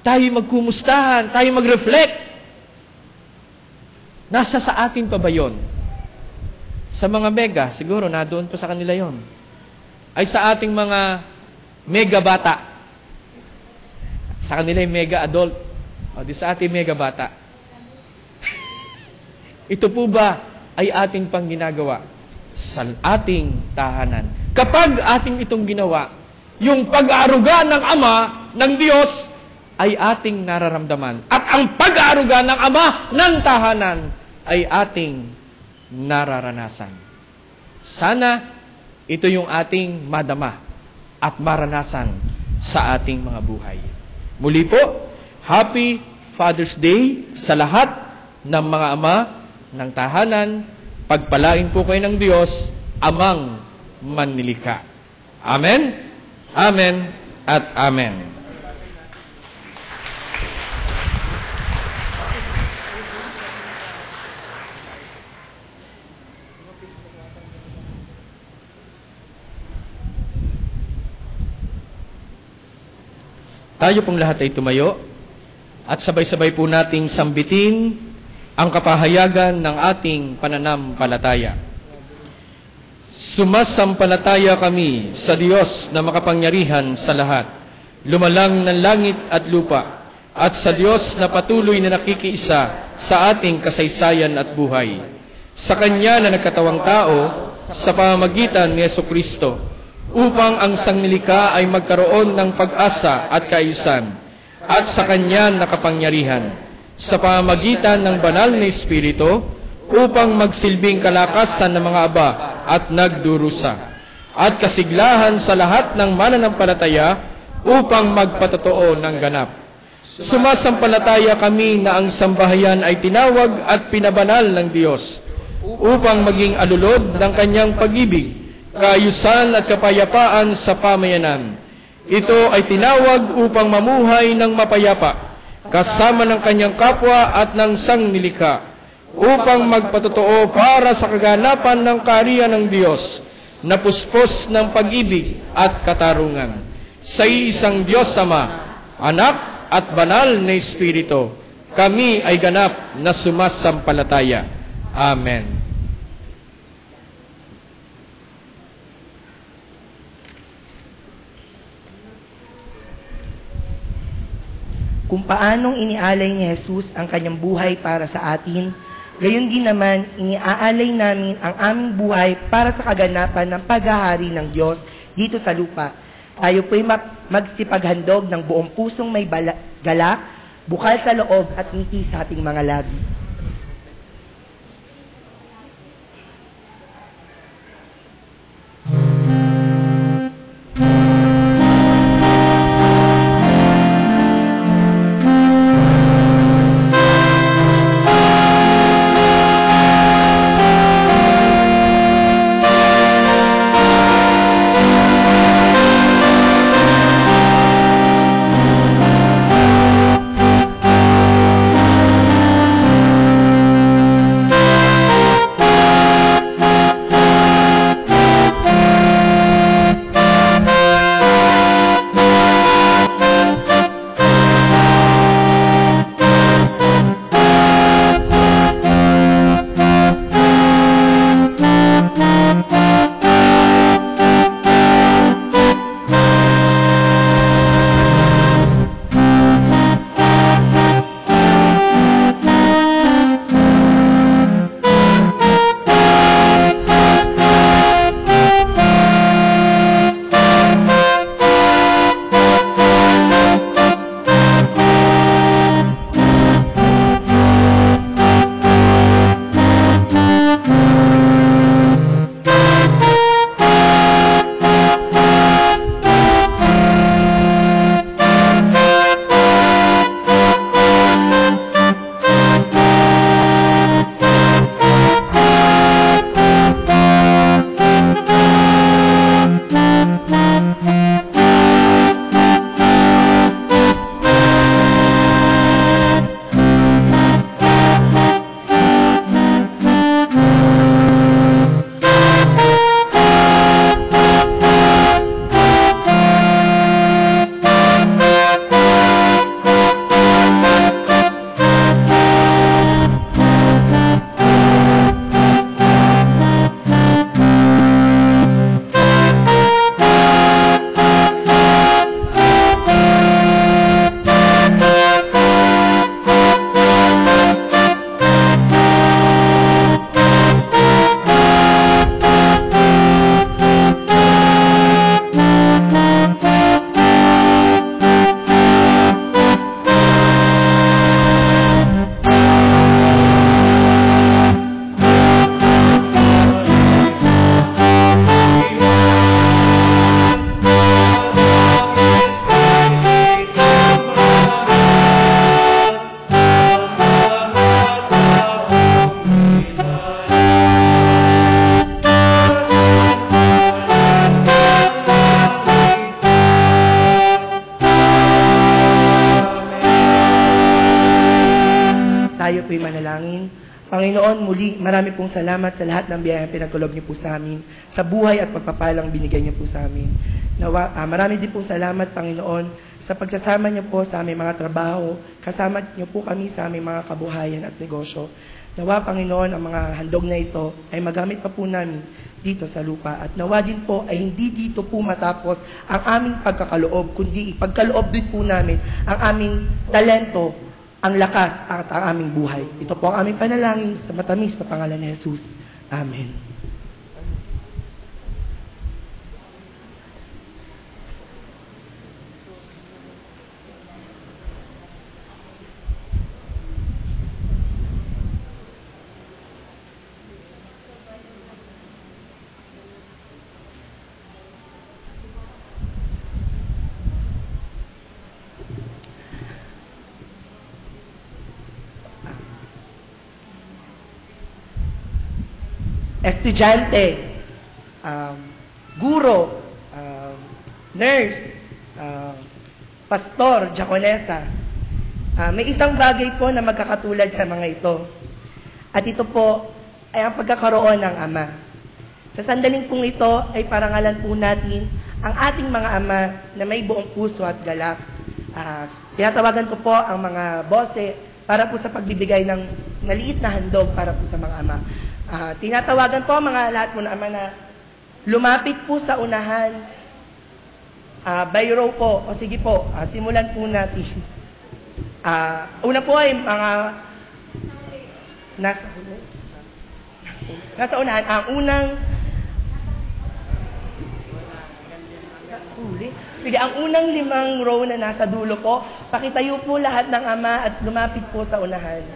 tayo magkumustahan, tayo mag-reflect. Nasa sa atin pa ba yun? Sa mga mega, siguro na doon po sa kanila yon. Ay sa ating mga mega bata. Sa kanila yung mega adult. O di sa ating mega bata. Ito po ba ay ating pang ginagawa sa ating tahanan? Kapag ating itong ginawa, yung pag-aaruga ng Ama, ng Diyos, ay ating nararamdaman. At ang pag-aaruga ng Ama, ng tahanan, ay ating nararanasan. Sana ito yung ating madama at maranasan sa ating mga buhay. Muli po, Happy Father's Day sa lahat ng mga ama ng tahanan. Pagpalain po kayo ng Diyos, Amang Mannilikha. Amen, Amen, at Amen. Tayo pong lahat ay tumayo at sabay-sabay po nating sambitin ang kapahayagan ng ating pananampalataya. Sumasampalataya kami sa Diyos na makapangyarihan sa lahat, lumalang ng langit at lupa, at sa Diyos na patuloy na nakikiisa sa ating kasaysayan at buhay. Sa Kanya na nagkatawang tao sa pamamagitan ni Jesucristo, upang ang sanglilikha ay magkaroon ng pag-asa at kaayusan, at sa Kanya nakapangyarihan, sa pamamagitan ng banal na Espiritu, upang magsilbing kalakasan ng mga aba at nagdurusa, at kasiglahan sa lahat ng mananampalataya, upang magpatotoo ng ganap. Sumasampalataya kami na ang sambahayan ay tinawag at pinabanal ng Diyos, upang maging alulod ng Kanyang pag-ibig, kaayusan at kapayapaan sa pamayanan. Ito ay tinawag upang mamuhay ng mapayapa, kasama ng kanyang kapwa at ng sanglilikha, upang magpatotoo para sa kaganapan ng kaharian ng Diyos, na puspos ng pag-ibig at katarungan. Sa iisang Diyos Ama, Anak at Banal na Espiritu, kami ay ganap na sumasampalataya. Amen. Kung paanong inialay ni Jesus ang kanyang buhay para sa atin, gayon din naman iniaalay namin ang aming buhay para sa kaganapan ng paghahari ng Diyos dito sa lupa. Tayo po'y magsipaghandog ng buong pusong may galak, bukal sa loob at ngiti sa ating mga labi. Tayo po'y manalangin. Panginoon, muli, marami pong salamat sa lahat ng biyayang pinagkulob niyo po sa amin, sa buhay at pagpapalang binigay niyo po sa amin. Marami din pong salamat, Panginoon, sa pagsasama niyo po sa aming mga trabaho, kasama niyo po kami sa aming mga kabuhayan at negosyo. Nawa, Panginoon, ang mga handog na ito ay magamit pa po namin dito sa lupa. At nawa din po ay hindi dito po matapos ang aming pagkakaloob, kundi ipagkaloob din po namin ang aming talento, ang lakas at ang aming buhay. Ito po ang aming panalangin sa matamis na pangalan ni Jesus. Amen. Estudyante, guro, nurse, pastor, diakonesa. May isang bagay po na magkakatulad sa mga ito. At ito po ay ang pagkakaroon ng Ama. Sa sandaling pong ito ay parangalan po natin ang ating mga ama na may buong puso at galak. Tinatawagan ko po ang mga bose para po sa pagbibigay ng maliit na handog para po sa mga ama. Tinatawagan po mga lahat po na ama na lumapit po sa unahan. By row po. O sige po, simulan po natin. Una po ay mga nasa unahan. Ang unang sige, ang unang 5 row na nasa dulo po, pakitayo po lahat ng ama at lumapit po sa unahan.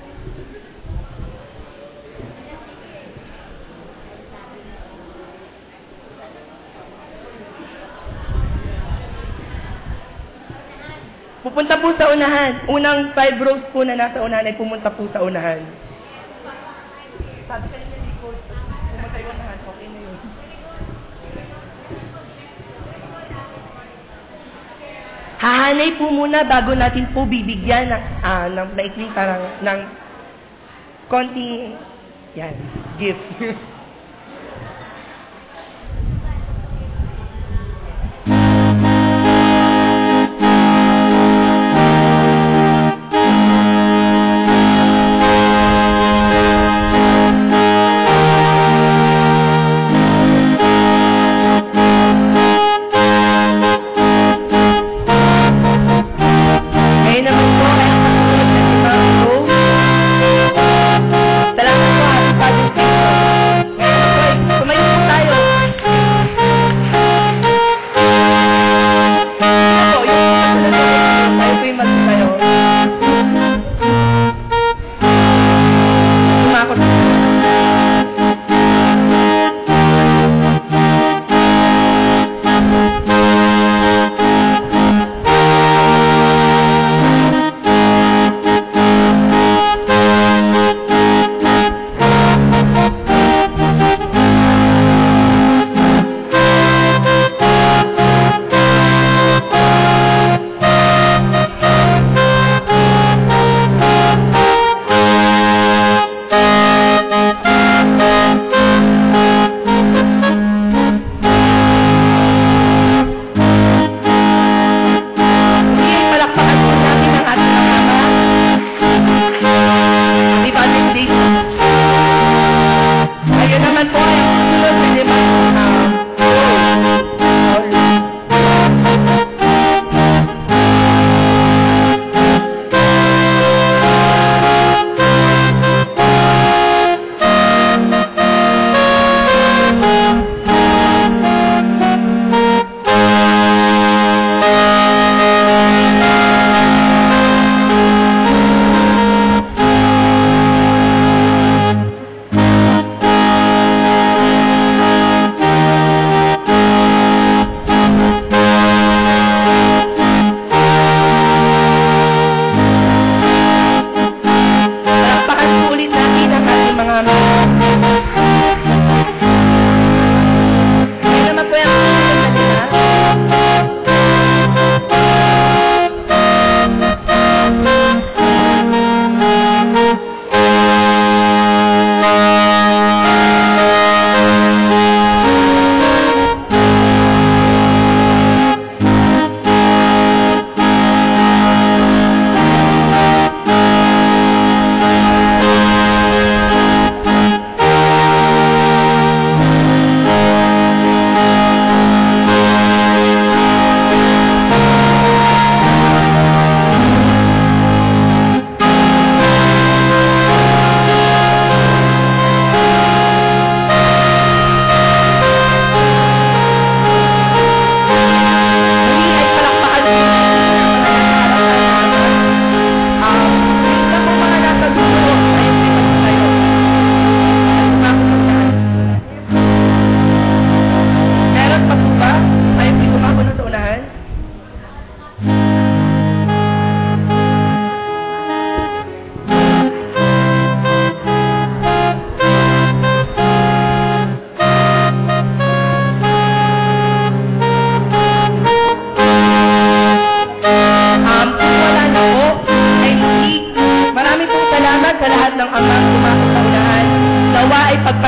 Pupunta po sa unahan. Unang 5 rows po na nasa unahan ay pumunta po sa unahan. Sabi kayo na likod. Pumunta yung unahan. Okay na yun. Hahanay po muna bago natin po bibigyan ng maikling parang ng konting yan, gift.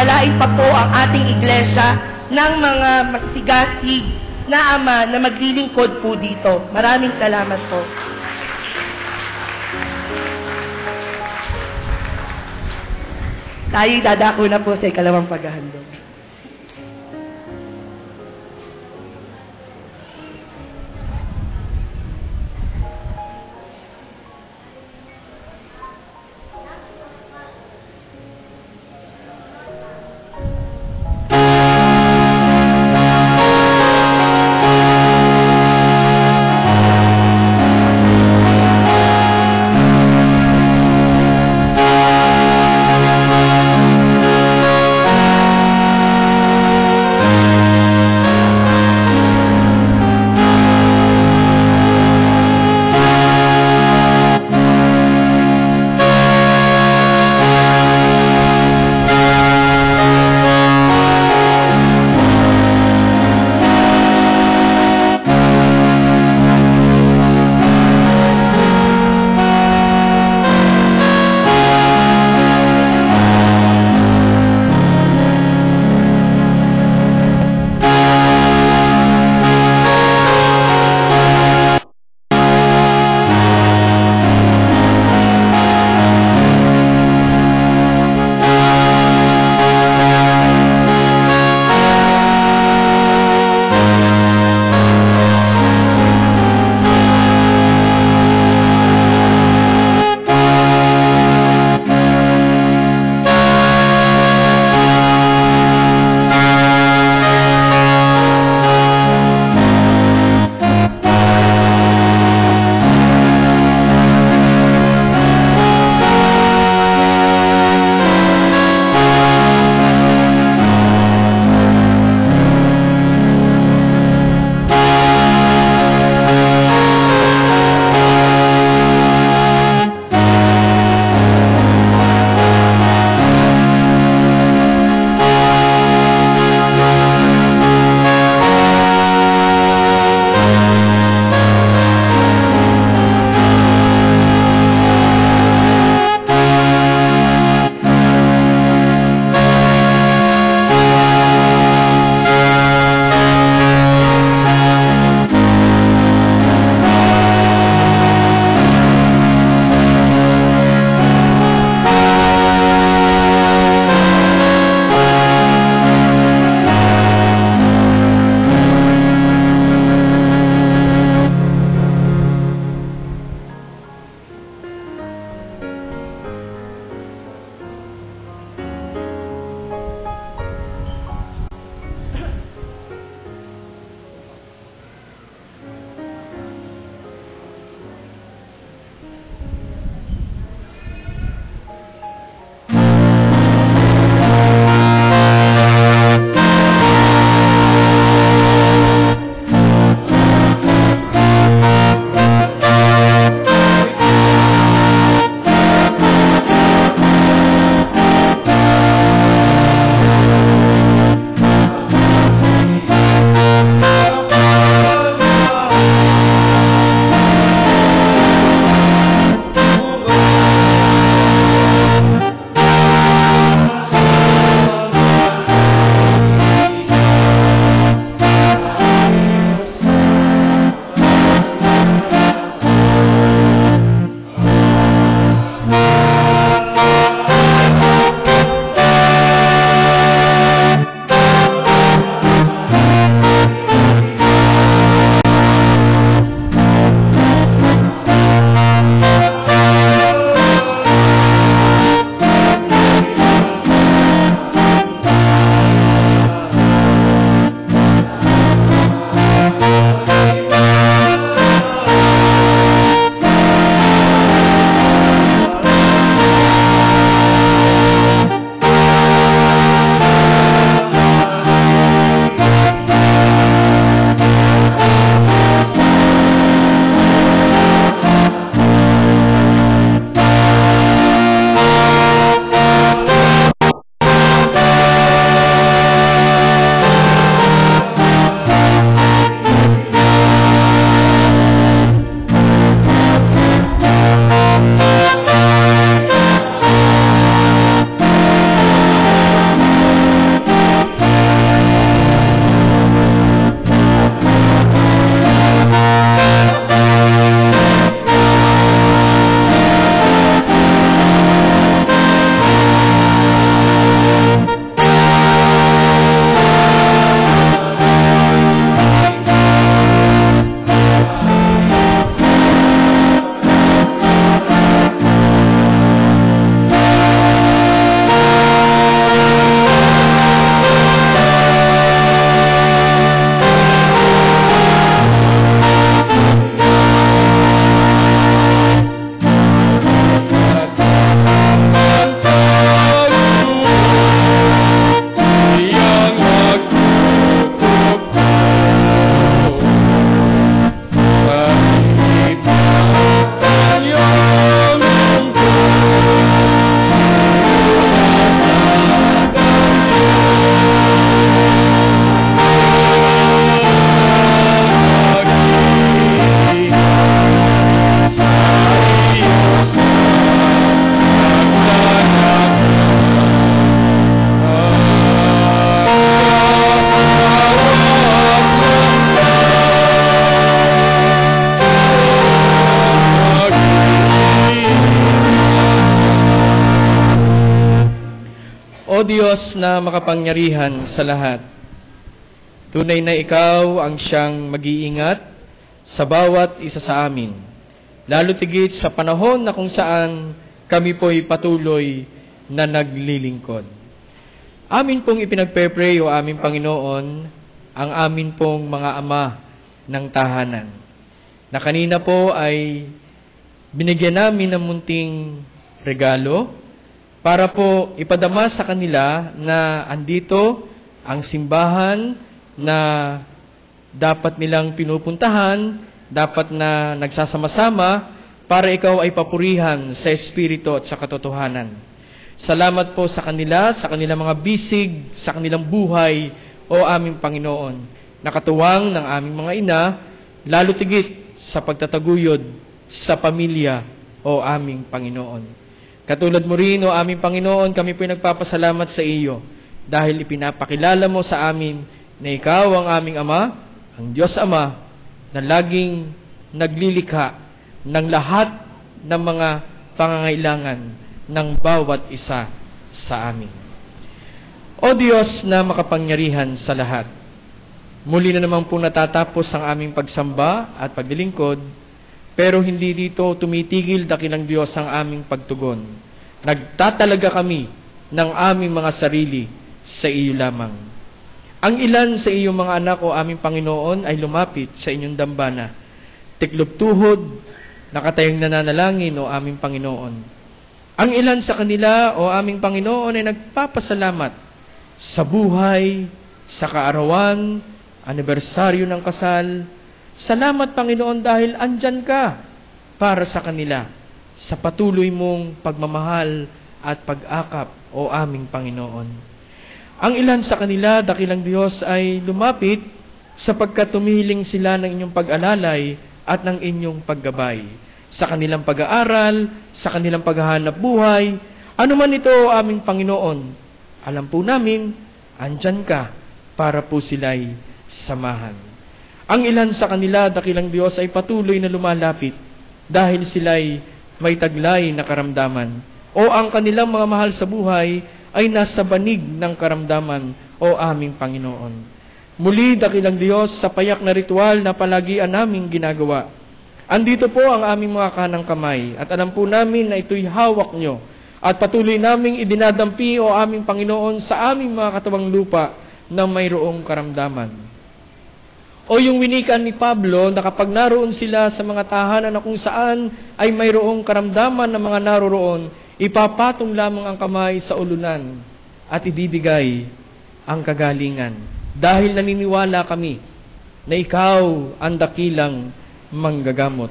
pagpalain pa po ang ating iglesia ng mga masigasig na ama na maglilingkod po dito. Maraming salamat po. Tayo dadako na po sa ikalawang paghahandog. Diyos na makapangyarihan sa lahat, tunay na Ikaw ang siyang mag-iingat sa bawat isa sa amin, lalo tigit sa panahon na kung saan kami po'y patuloy na naglilingkod. Amin pong ipinagpe-pray, o aming Panginoon, ang amin pong mga ama ng tahanan, na kanina po ay binigyan namin ng munting regalo para po ipadama sa kanila na andito ang simbahan na dapat nilang pinupuntahan, dapat na nagsasama-sama para ikaw ay papurihan sa Espiritu at sa katotohanan. Salamat po sa kanila, sa kanilang mga bisig, sa kanilang buhay, o aming Panginoon, nakatuwang ng aming mga ina, lalo tigit sa pagtataguyod sa pamilya, o aming Panginoon. Katulad mo rin, o aming Panginoon, kami po'y nagpapasalamat sa iyo dahil ipinapakilala mo sa amin na ikaw ang aming Ama, ang Diyos Ama, na laging naglilikha ng lahat ng mga pangangailangan ng bawat isa sa amin. O Diyos na makapangyarihan sa lahat, muli na naman po natatapos ang aming pagsamba at paglilingkod, pero hindi dito tumitigil, dakilang Diyos, ang aming pagtugon. Nagtatalaga kami ng aming mga sarili sa iyo lamang. Ang ilan sa iyong mga anak, o aming Panginoon, ay lumapit sa inyong dambana. Tiklop tuhod, nakatayang nananalangin, o aming Panginoon. Ang ilan sa kanila, o aming Panginoon, ay nagpapasalamat sa buhay, sa kaarawan, anibersaryo ng kasal. Salamat, Panginoon, dahil andyan ka para sa kanila, sa patuloy mong pagmamahal at pag-akap, o aming Panginoon. Ang ilan sa kanila, dakilang Diyos, ay lumapit sapagkat tumihiling sila ng inyong pag-alalay at ng inyong paggabay sa kanilang pag-aaral, sa kanilang paghahanap buhay. Ano man ito, aming Panginoon, alam po namin, andyan ka para po sila'y samahan. Ang ilan sa kanila, dakilang Diyos, ay patuloy na lumalapit dahil sila'y may taglay na karamdaman, o ang kanilang mga mahal sa buhay ay nasa banig ng karamdaman, o aming Panginoon. Muli, dakilang Diyos, sa payak na ritual na palagian naming ginagawa, andito po ang aming mga kanang kamay, at alam po namin na ito'y hawak nyo, at patuloy naming idinadampi, o aming Panginoon, sa aming mga katawang lupa na mayroong karamdaman. O yung winikan ni Pablo, na kapag naroon sila sa mga tahanan na kung saan ay mayroong karamdaman ng mga naroroon, ipapatong lamang ang kamay sa ulunan at ibibigay ang kagalingan. Dahil naniniwala kami na ikaw ang dakilang manggagamot.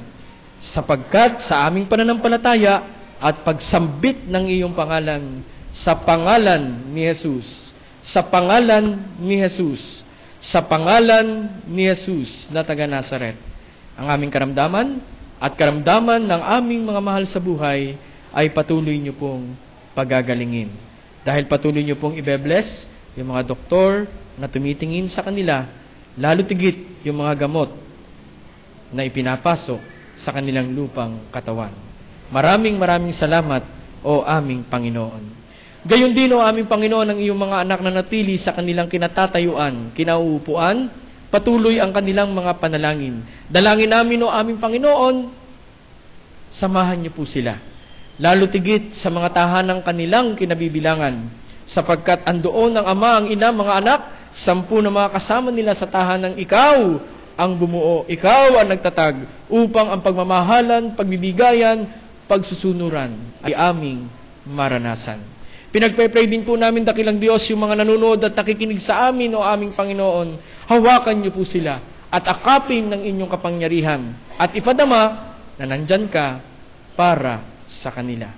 Sapagkat sa aming pananampalataya at pagsambit ng iyong pangalan, sa pangalan ni Jesus, sa pangalan ni Jesus, sa pangalan ni Jesus na taga Nazaret, ang aming karamdaman at karamdaman ng aming mga mahal sa buhay ay patuloy nyo pong pagagalingin. Dahil patuloy nyo pong ibe-bless yung mga doktor na tumitingin sa kanila, lalo tigit yung mga gamot na ipinapasok sa kanilang lupang katawan. Maraming salamat, o aming Panginoon. Gayon din, o aming Panginoon, ang iyong mga anak na natili sa kanilang kinatatayuan, kinauupuan, patuloy ang kanilang mga panalangin. Dalangin namin, o aming Panginoon, samahan niyo po sila. Lalo tigit sa mga tahanang kanilang kinabibilangan, sapagkat andoon ang ama, ang ina, mga anak, 10 na mga kasama nila sa tahanang ikaw ang bumuo, ikaw ang nagtatag, upang ang pagmamahalan, pagbibigayan, pagsusunuran ay aming maranasan. Pinagpe-pray din po namin, dakilang Diyos, yung mga nanonood at nakikinig sa amin, o aming Panginoon, hawakan niyo po sila at akapin ng inyong kapangyarihan at ipadama na nandyan ka para sa kanila.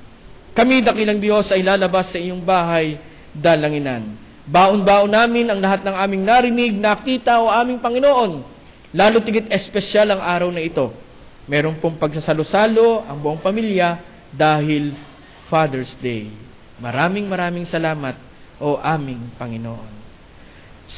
Kami, dakilang Diyos, ay lalabas sa iyong bahay dalanginan. Baon-baon namin ang lahat ng aming narinig, nakita, o aming Panginoon. Lalo tigit espesyal ang araw na ito. Meron pong pagsasalo-salo ang buong pamilya dahil Father's Day. Maraming salamat, o aming Panginoon.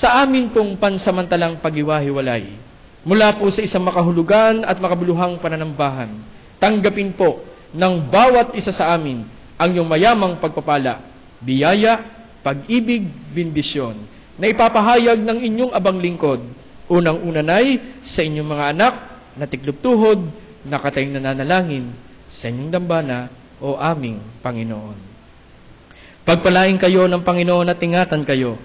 Sa amin pong pansamantalang pag-iwahiwalay, mula po sa isang makahulugan at makabuluhang pananambahan, tanggapin po ng bawat isa sa amin ang iyong mayamang pagpapala, biyaya, pag-ibig, bendisyon na ipapahayag ng inyong abang lingkod. Unang-una nay sa inyong mga anak na tiklop-tuhod, nakatayong nananalangin sa inyong dambana, o aming Panginoon. Pagpalain kayo ng Panginoon at ingatan kayo.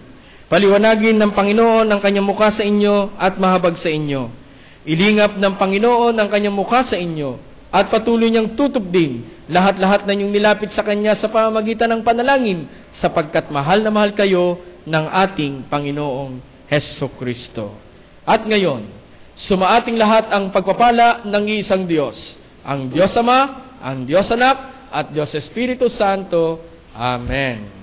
Paliwanagin ng Panginoon ang kanyang mukha sa inyo at mahabag sa inyo. Ilingap ng Panginoon ang kanyang mukha sa inyo at patuloy niyang tutupdin lahat-lahat na inyong nilapit sa Kanya sa pamamagitan ng panalangin, sapagkat mahal na mahal kayo ng ating Panginoong Hesukristo. At ngayon, sumaating lahat ang pagpapala ng iisang Diyos, ang Diyos Ama, ang Diyos Anak, at Diyos Espiritu Santo. Amen.